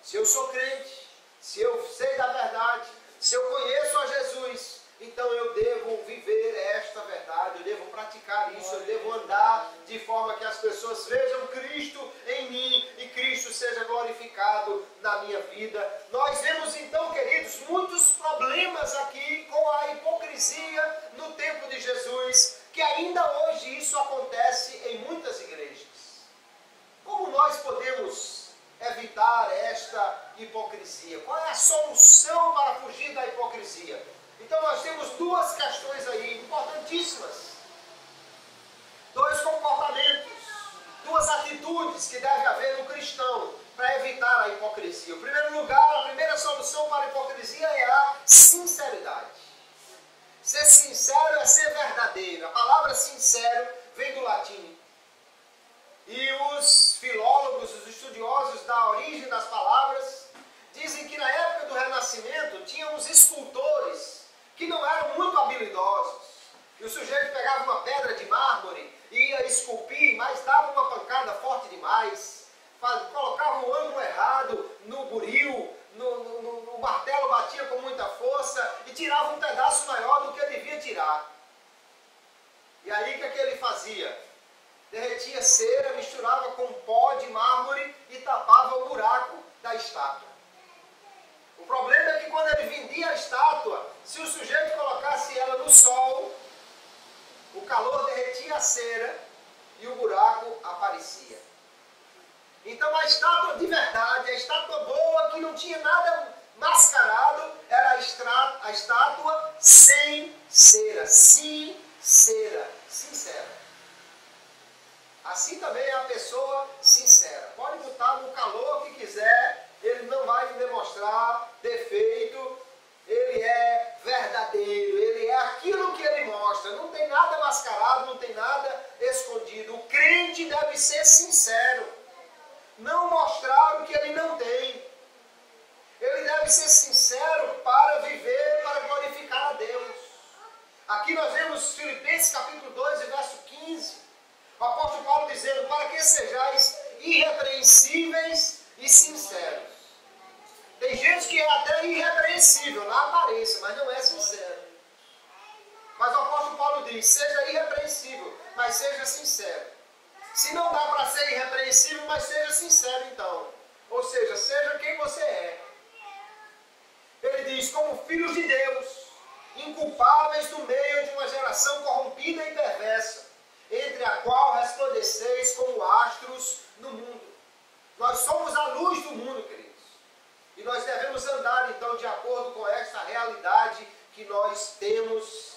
Se eu sou crente, se eu sei da verdade, se eu conheço a Jesus, então eu devo viver esta verdade, eu devo praticar isso, eu devo andar de forma que as pessoas vejam Cristo em mim e Cristo seja glorificado na minha vida. Nós vemos então, queridos, muitos problemas aqui com a hipocrisia no tempo de Jesus, que ainda hoje isso acontece em muitas igrejas. Como nós podemos evitar esta hipocrisia? Qual é a solução para fugir da hipocrisia? Então nós temos duas questões aí importantíssimas. Dois comportamentos, duas atitudes que deve haver no cristão para evitar a hipocrisia. Em primeiro lugar, a primeira solução para a hipocrisia é a sinceridade. Ser sincero é ser verdadeiro. A palavra sincero vem do latim. E os filólogos, os estudiosos da origem das palavras, dizem que na época do Renascimento tinham uns escultores que não eram muito habilidosos. E o sujeito pegava uma pedra de mármore, ia esculpir, mas dava uma pancada forte demais, colocava o ângulo errado no buril, no martelo batia com muita força e tirava um pedaço maior do que devia tirar. E aí o que ele fazia? Derretia cera, misturava com pó de mármore e tapava o buraco da estátua. O problema é que quando ele vendia a estátua, se o sujeito colocasse ela no sol, o calor derretia a cera e o buraco aparecia. Então a estátua de verdade, a estátua boa, que não tinha nada mascarado, era a estátua sem cera, sincera. Assim também é a pessoa sincera. Pode botar no calor que quiser, ele não vai demonstrar defeito, ele é verdadeiro, ele é aquilo que ele mostra, não tem nada mascarado, não tem nada escondido. O crente deve ser sincero, não mostrar o que ele não tem. Ele deve ser sincero para viver, para glorificar a Deus. Aqui nós vemos Filipenses capítulo 2 e verso 15. O apóstolo Paulo dizendo, para que sejais irrepreensíveis e sinceros. Tem gente que é até irrepreensível na aparência, mas não é sincero. Mas o apóstolo Paulo diz, seja irrepreensível, mas seja sincero. Se não dá para ser irrepreensível, mas seja sincero então. Ou seja, seja quem você é. Ele diz, como filhos de Deus, inculpáveis no meio de uma geração corrompida e perversa, entre a qual resplandeceis como astros no mundo. Nós somos a luz do mundo, queridos. E nós devemos andar, então, de acordo com esta realidade que nós temos,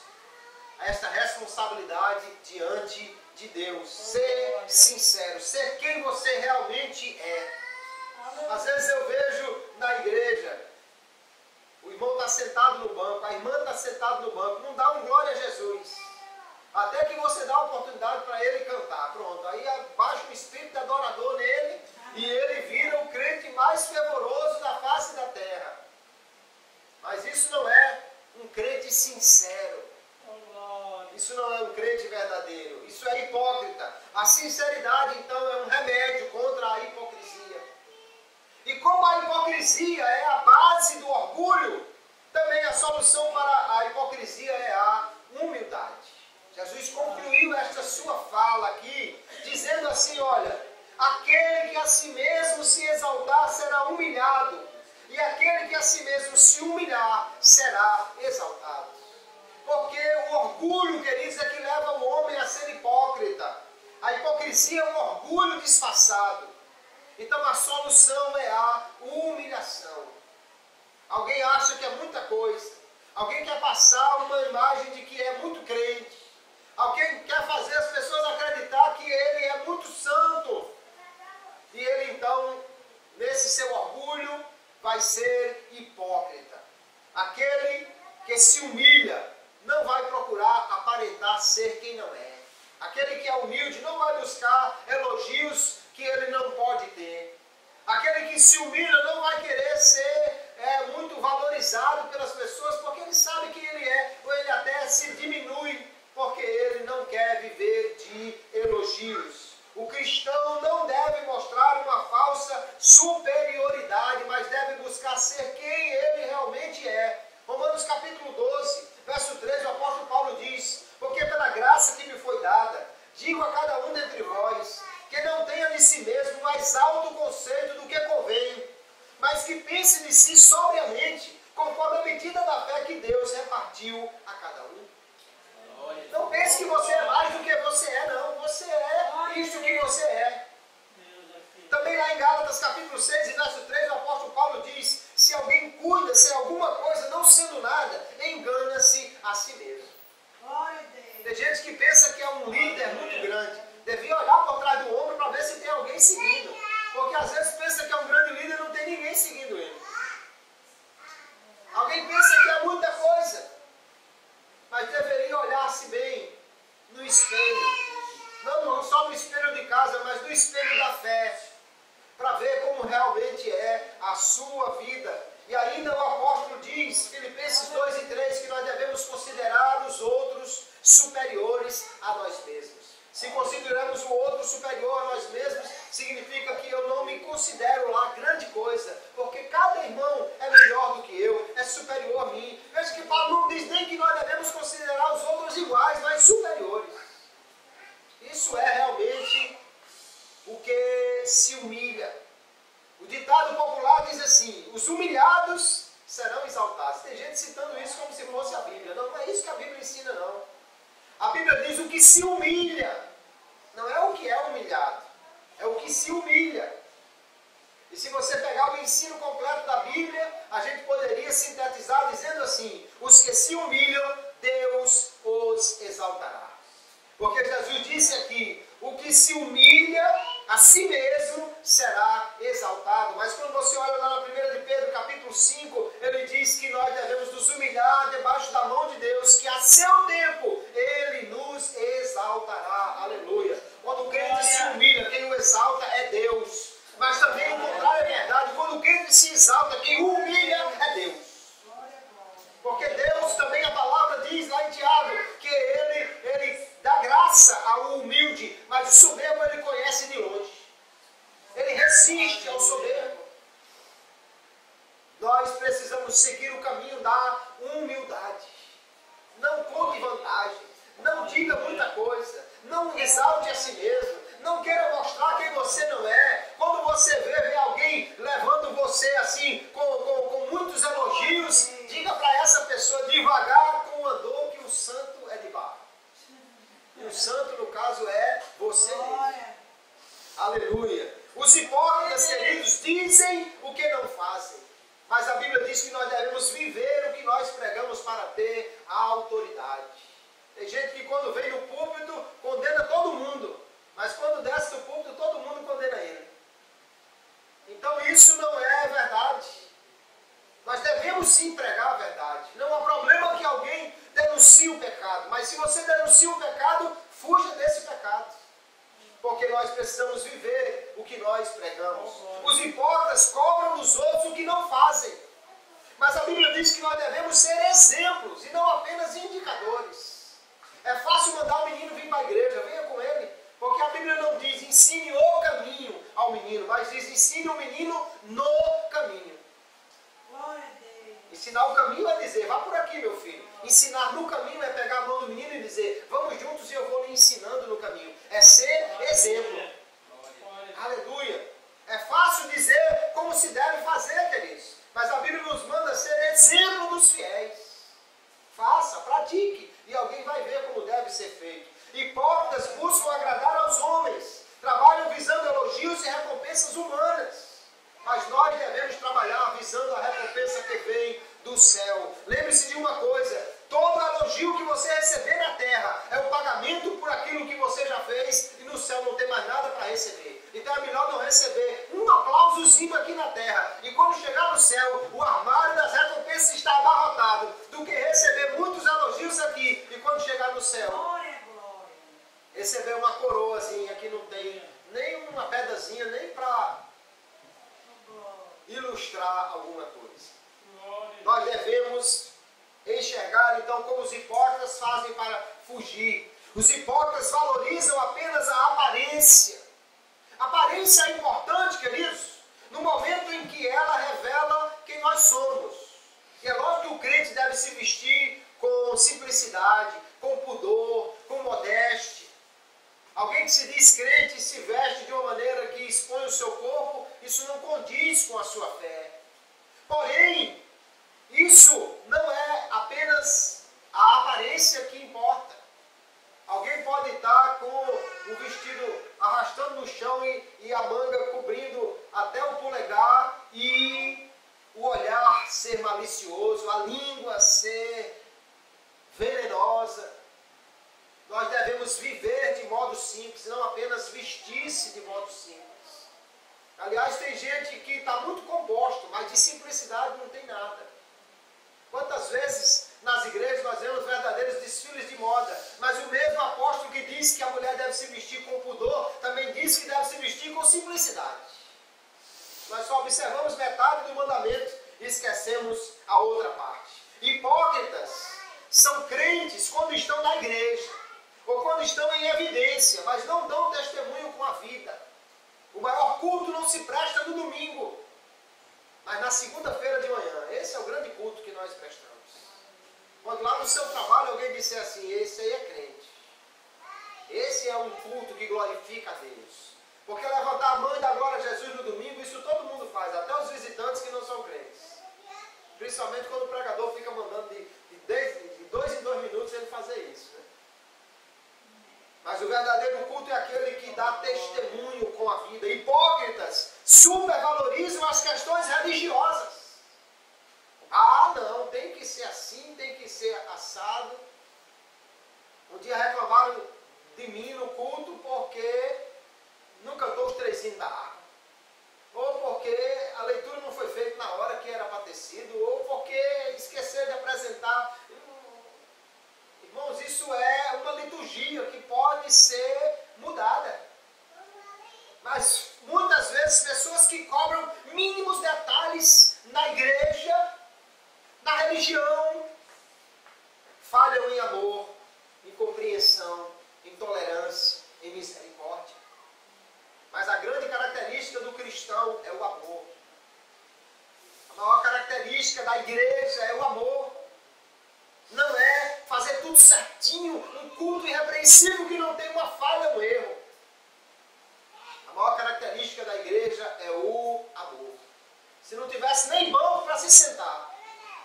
esta responsabilidade diante de Deus. Ser sincero, ser quem você realmente é. Às vezes eu vejo na igreja, o irmão está sentado no banco, a irmã está sentada no banco, não dá um glória a Jesus. Até que você dá a oportunidade para ele cantar. Pronto, aí baixa o espírito adorador nele e ele vira o crente mais fervoroso da face da terra. Mas isso não é um crente sincero. Isso não é um crente verdadeiro. Isso é hipócrita. A sinceridade, então, é um remédio contra a hipocrisia. E como a hipocrisia é a base do orgulho, também a solução para a hipocrisia é a humildade. Jesus concluiu esta sua fala aqui, dizendo assim, olha, aquele que a si mesmo se exaltar será humilhado, E aquele que a si mesmo se humilhar será exaltado. Porque o orgulho, queridos, é que leva o homem a ser hipócrita. A hipocrisia é um orgulho disfarçado. Então a solução é a humilhação. Alguém acha que é muita coisa. Alguém quer passar uma imagem de que é muito crente. Alguém quer fazer as pessoas acreditar que ele é muito santo. E ele então, nesse seu orgulho, vai ser hipócrita. Aquele que se humilha não vai procurar aparentar ser quem não é. Aquele que é humilde não vai buscar elogios que ele não pode ter. Aquele que se humilha não vai querer ser muito valorizado pelas pessoas, porque ele sabe quem ele é, ou ele até se diminui, porque ele não quer viver de elogios. O cristão não deve mostrar uma falsa superioridade, mas deve buscar ser quem ele realmente é. Romanos capítulo 12, verso 13, o apóstolo Paulo diz: porque pela graça que me foi dada, digo a cada um dentre vós, que não tenha de si mesmo mais alto conceito do que convém, mas que pense de si sobriamente, conforme a medida da fé que Deus repartiu a cada um. Não pense que você é mais do que você é, não. Você é isso que você é. Também lá em Gálatas capítulo 6 e verso 3, o apóstolo Paulo diz: se alguém cuida, se alguma coisa não sendo nada, engana-se a si mesmo. Tem gente que pensa que é um líder muito grande. Devia olhar por trás do ombro para ver se tem alguém seguindo. Porque às vezes pensa que é um grande líder e não tem ninguém seguindo ele. Alguém pensa que é muita coisa, mas deveria olhar-se bem no espelho. Não só no espelho de casa, mas no espelho da fé. Para ver como realmente é a sua vida. E ainda o apóstolo diz, Filipenses 2 e 3, que nós devemos considerar os outros superiores a nós mesmos. Se consideramos o outro superior a nós mesmos, significa que eu não me considero lá grande coisa, porque cada irmão é melhor do que eu, é superior a mim. Veja que Paulo não diz nem que nós devemos considerar os outros iguais, mas superiores. Isso é realmente o que se humilha. O ditado popular diz assim: os humilhados serão exaltados. Tem gente citando isso como se fosse a Bíblia. Não é isso que a Bíblia ensina, não. A Bíblia diz o que se humilha. Não é o que é humilhado. É o que se humilha. E se você pegar o ensino completo da Bíblia, a gente poderia sintetizar dizendo assim: os que se humilham, Deus os exaltará. Porque Jesus disse aqui: o que se humilha a si mesmo será exaltado. Mas quando você olha lá na 1 de Pedro, capítulo 5, ele diz que nós devemos nos humilhar debaixo da mão de Deus, que a seu tempo Ele nos exaltará. Aleluia. Quando o crente se humilha, quem o exalta é Deus. Mas também o contrário é verdade. Quando o crente se exalta, quem o humilha é Deus. Porque Deus também, a palavra diz lá em Tiago, que Ele dá graça ao humilde, mas o soberbo Ele conhece de longe. Ele resiste ao soberbo. Nós precisamos seguir o caminho da humildade. Não conte vantagem. Não diga muita coisa. Não exalte a si mesmo. Não queira mostrar quem você não é. Quando você vê alguém levando você assim, com muitos elogios, diga para essa pessoa devagar com o andor que o santo é de barro. E o santo, no caso, é você mesmo. Aleluia. Os hipócritas, queridos, dizem o que não fazem. Mas a Bíblia diz que nós devemos viver o que nós pregamos para ter a autoridade. Tem gente que quando vem no púlpito condena todo mundo. Mas quando desce do púlpito, todo mundo condena ele. Então isso não é verdade. Nós devemos sim pregar a verdade. Não há problema que alguém denuncie o pecado. Mas se você denuncia o pecado, fuja desse pecado. Porque nós precisamos viver o que nós pregamos. Os hipócritas cobram dos outros o que não fazem. Mas a Bíblia diz que nós devemos ser exemplos e não apenas indicadores. É fácil mandar o menino vir para a igreja, venha com ele. Porque a Bíblia não diz ensine o caminho ao menino, mas diz ensine o menino no caminho. Ensinar o caminho é dizer, vá por aqui, meu filho. Ensinar no caminho é pegar a mão do menino e dizer, vamos juntos e eu vou lhe ensinando no caminho. É ser exemplo. Aleluia. É fácil dizer como se deve fazer, queridos. Mas a Bíblia nos manda ser exemplo dos fiéis. Faça, pratique, e alguém vai ver como deve ser feito. Hipócritas buscam agradar aos homens, trabalham visando elogios e recompensas humanas. Mas nós devemos trabalhar visando a recompensa que vem do céu. Lembre-se de uma coisa: todo elogio que você receber na terra é o pagamento por aquilo que você já fez, e no céu não tem mais nada para receber. Então é melhor não receber um aplausozinho aqui na terra, e quando chegar no céu, o armário das recompensas está abarrotado, do que receber muitos elogios aqui, e quando chegar no céu, receber uma coroazinha que não tem nem uma pedazinha, nem para ilustrar alguma coisa. Nós devemos enxergar então como os hipócritas fazem para fugir. Os hipócritas valorizam apenas a aparência. A aparência é importante, queridos, no momento em que ela revela quem nós somos. E é lógico que o crente deve se vestir com simplicidade, com pudor, com modéstia. Alguém que se diz crente e se veste de uma maneira que expõe o seu corpo, isso não condiz com a sua fé. Porém, isso não é apenas a aparência que importa. Alguém pode estar com o vestido arrastando no chão e a manga cobrindo até o polegar, e o olhar ser malicioso, a língua ser venenosa. Nós devemos viver de modo simples, não apenas vestir-se de modo simples. Aliás, tem gente que está muito composto, mas de simplicidade não tem nada. Quantas vezes nas igrejas nós vemos verdadeiros desfiles de moda, mas o mesmo apóstolo que diz que a mulher deve se vestir com pudor, também diz que deve se vestir com simplicidade. Nós só observamos metade do mandamento e esquecemos a outra parte. Hipócritas são crentes quando estão na igreja, ou quando estão em evidência, mas não dão testemunho com a vida. O maior culto não se presta no domingo, mas na segunda-feira de manhã. Esse é o grande culto que nós prestamos. Quando lá no seu trabalho alguém disser assim: esse aí é crente, esse é um culto que glorifica a Deus. Porque levantar a mão e dar glória a Jesus no domingo, isso todo mundo faz, até os visitantes que não são crentes. Principalmente quando o pregador fica mandando de 2 em 2 minutos ele fazer isso, né? Mas o verdadeiro culto é aquele que dá testemunho com a vida. Hipócritas supervalorizam as questões religiosas. Ah, não, tem que ser assim, tem que ser assado. Um dia reclamaram de mim no culto porque não cantou os 3 hinos da harpa. Ou porque a leitura não foi feita na hora que era para ter sido, ou porque esqueceram de apresentar. Irmãos, isso é uma liturgia que pode ser mudada. Mas muitas vezes pessoas que cobram mínimos detalhes na igreja, na religião, falham em amor, em compreensão, em tolerância, em misericórdia. Mas a grande característica do cristão é o amor. A maior característica da igreja é o amor. Não é fazer tudo certinho, um culto irrepreensível que não tem uma falha, um erro. A maior característica da igreja é o amor. Se não tivesse nem banco para se sentar,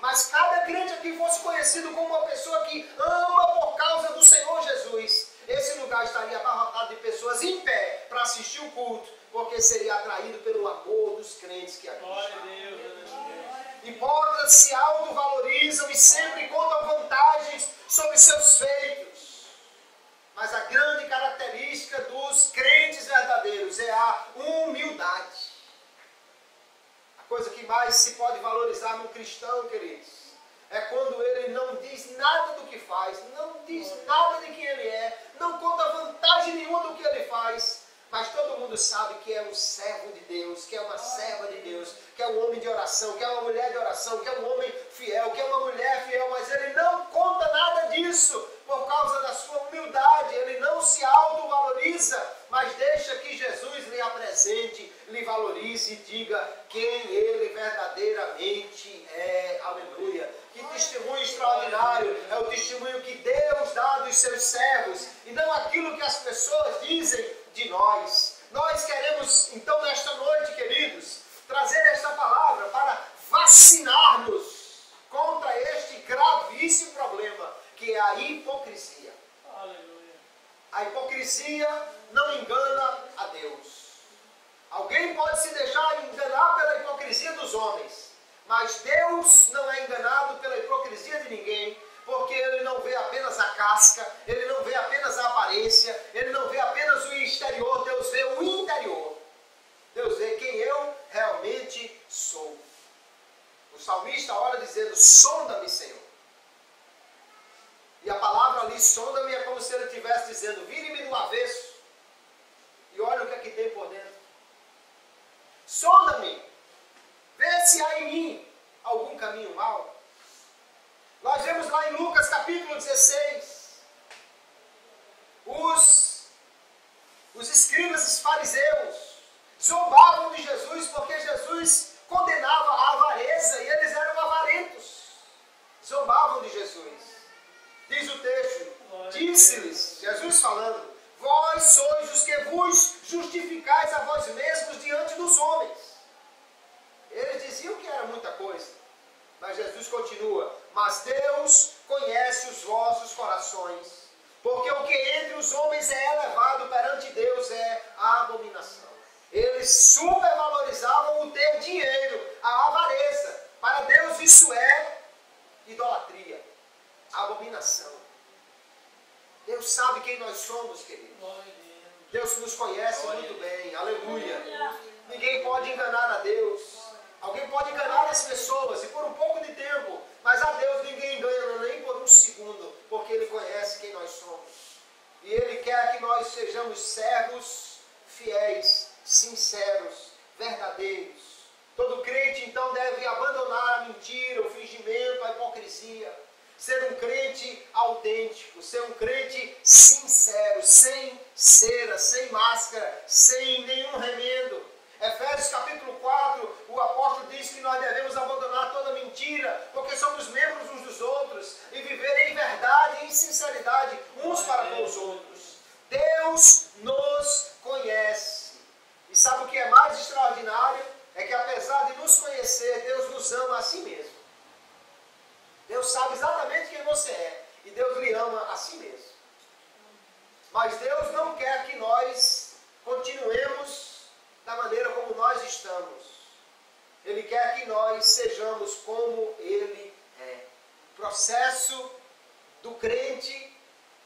mas cada crente aqui fosse conhecido como uma pessoa que ama por causa do Senhor Jesus, esse lugar estaria abarrotado de pessoas em pé para assistir o culto, porque seria atraído pelo amor dos crentes que aqui estão. Hipócritas se autovalorizam e sempre contam vantagens sobre seus feitos. Mas a grande característica dos crentes verdadeiros é a humildade. A coisa que mais se pode valorizar num cristão, queridos, é quando ele não diz nada do que faz, não diz nada de quem ele é, não conta vantagem nenhuma do que ele faz, mas todo mundo sabe que é um servo de Deus, que é uma serva de Deus, que é um homem de oração, que é uma mulher de oração, que é um homem fiel, que é uma mulher fiel, mas ele não conta nada disso por causa da sua humildade. Ele não se autovaloriza, mas deixa que Jesus lhe apresente, lhe valorize e diga quem ele verdadeiramente é. Aleluia! Que testemunho extraordinário é o testemunho que Deus dá dos seus servos, e não aquilo que as pessoas dizem de nós. Nós queremos, então, nesta noite, Alguém pode se deixar enganar pela hipocrisia dos homens, mas Deus não é enganado pela hipocrisia de ninguém, porque Ele não vê apenas a casca, Ele não vê apenas a aparência, Ele não vê apenas o exterior, Deus vê o interior. Deus vê quem eu realmente sou. O salmista ora dizendo, sonda-me, Senhor. E a palavra ali, sonda-me, é como se ele estivesse dizendo, vire-me do avesso e olha o que é que tem por dentro. Sonda-me, vê se há em mim algum caminho mau. Nós vemos lá em Lucas capítulo 16, os escribas e os fariseus zombavam de Jesus porque Jesus condenava a avareza e eles eram avarentos. Zombavam de Jesus. Diz o texto, disse-lhes, Jesus falando, vós sois os que vos justificais a vós mesmos diante dos homens. Eles diziam que era muita coisa, mas Jesus continua, mas Deus conhece os vossos corações, porque o que entre os homens é elevado perante Deus é a abominação. Eles supervalorizavam o ter dinheiro, a avareza. Para Deus isso é idolatria, abominação. Deus sabe quem nós somos, queridos. Deus nos conhece muito bem, aleluia. Ninguém pode enganar a Deus. Alguém pode enganar as pessoas, e por um pouco de tempo, mas a Deus ninguém engana nem por um segundo, porque Ele conhece quem nós somos. E Ele quer que nós sejamos servos fiéis, sinceros, verdadeiros. Todo crente então deve abandonar a mentira, o fingimento, a hipocrisia. Ser um crente autêntico, ser um crente sincero, sem cera, sem máscara, sem nenhum remendo. Efésios capítulo 4, o apóstolo diz que nós devemos abandonar toda mentira, porque somos membros uns dos outros, e viver em verdade e em sinceridade uns para com os outros. Deus nos conhece. E sabe o que é mais extraordinário? É que apesar de nos conhecer, Deus nos ama a si mesmo. Deus sabe exatamente quem você é, e Deus lhe ama a si mesmo. Mas Deus não quer que nós continuemos da maneira como nós estamos. Ele quer que nós sejamos como Ele é. O processo do crente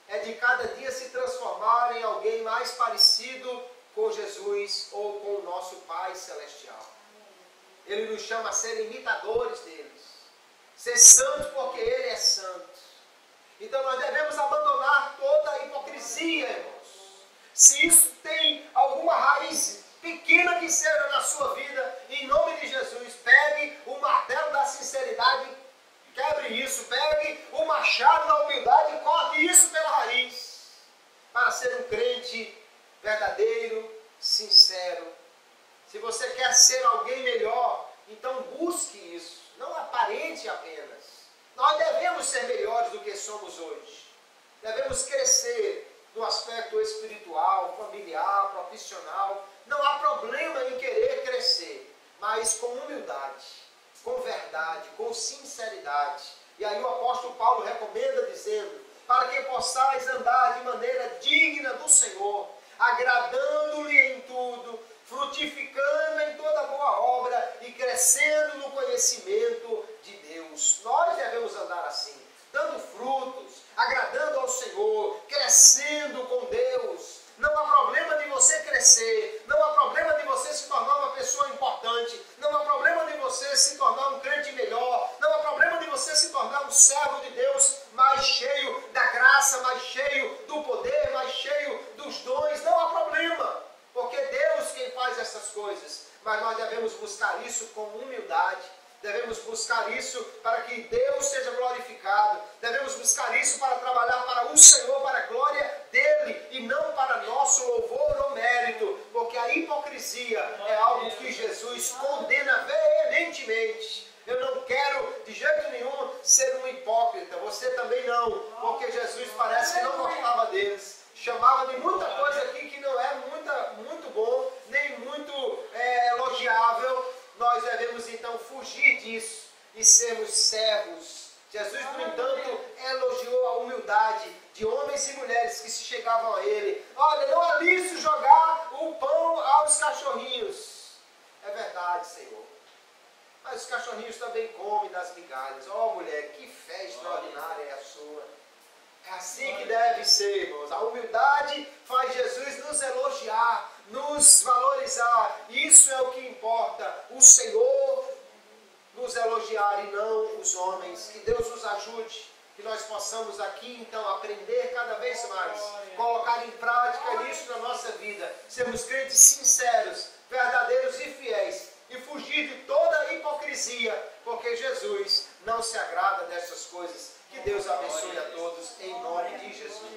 é de cada dia se transformar em alguém mais parecido com Jesus ou com o nosso Pai Celestial. Ele nos chama a ser imitadores deles. Ser santo porque Ele é santo. Então nós devemos abandonar toda a hipocrisia, irmãos. Se isso tem alguma raiz pequena que seja na sua vida, em nome de Jesus, pegue o martelo da sinceridade, quebre isso, pegue o machado da humildade e corte isso pela raiz, para ser um crente verdadeiro, sincero. Se você quer ser alguém melhor, então busque isso, não aparente apenas. Nós devemos ser melhores do que somos hoje. Devemos crescer no aspecto espiritual, familiar, profissional. Não há problema em querer crescer, mas com humildade, com verdade, com sinceridade. E aí o apóstolo Paulo recomenda dizendo, para que possais andar de maneira digna do Senhor, agradando-lhe em tudo, frutificando em toda boa obra e crescendo no conhecimento de Deus. Nós devemos andar assim, dando frutos, agradando ao Senhor, crescendo com Deus. Não há problema de você crescer, não há problema de você se tornar uma pessoa importante, não há problema de você se tornar um crente melhor, não há problema de você se tornar um servo de Deus mais cheio da graça, mais cheio do poder, mais cheio dos dons. Não há problema, porque Deus quem faz essas coisas, mas nós devemos buscar isso com humildade. Devemos buscar isso para que Deus seja glorificado. Devemos buscar isso para trabalhar para o Senhor, para a glória dEle, e não para nosso louvor ou mérito, porque a hipocrisia é algo que Jesus condena veementemente. Eu não quero de jeito nenhum ser um hipócrita, você também não, porque Jesus parece que não gostava deles. Chamava de muita coisa aqui que não é muito bom, nem muito elogiável. Nós devemos então fugir disso e sermos servos. Jesus, no entanto, elogiou a humildade de homens e mulheres que se chegavam a Ele. Olha, não é lícito jogar o pão aos cachorrinhos. É verdade, Senhor. Mas os cachorrinhos também comem das migalhas. Ó, mulher, que fé extraordinária é a sua. É assim que deve ser, irmãos. A humildade faz Jesus nos elogiar, nos valorizar. Isso é o que importa. O Senhor nos elogiar e não os homens. Que Deus nos ajude. Que nós possamos aqui, então, aprender cada vez mais. Colocar em prática isso na nossa vida. Sermos crentes sinceros, verdadeiros e fiéis. E fugir de toda a hipocrisia. Porque Jesus não se agrada dessas coisas. Que Deus abençoe a todos, em nome de Jesus.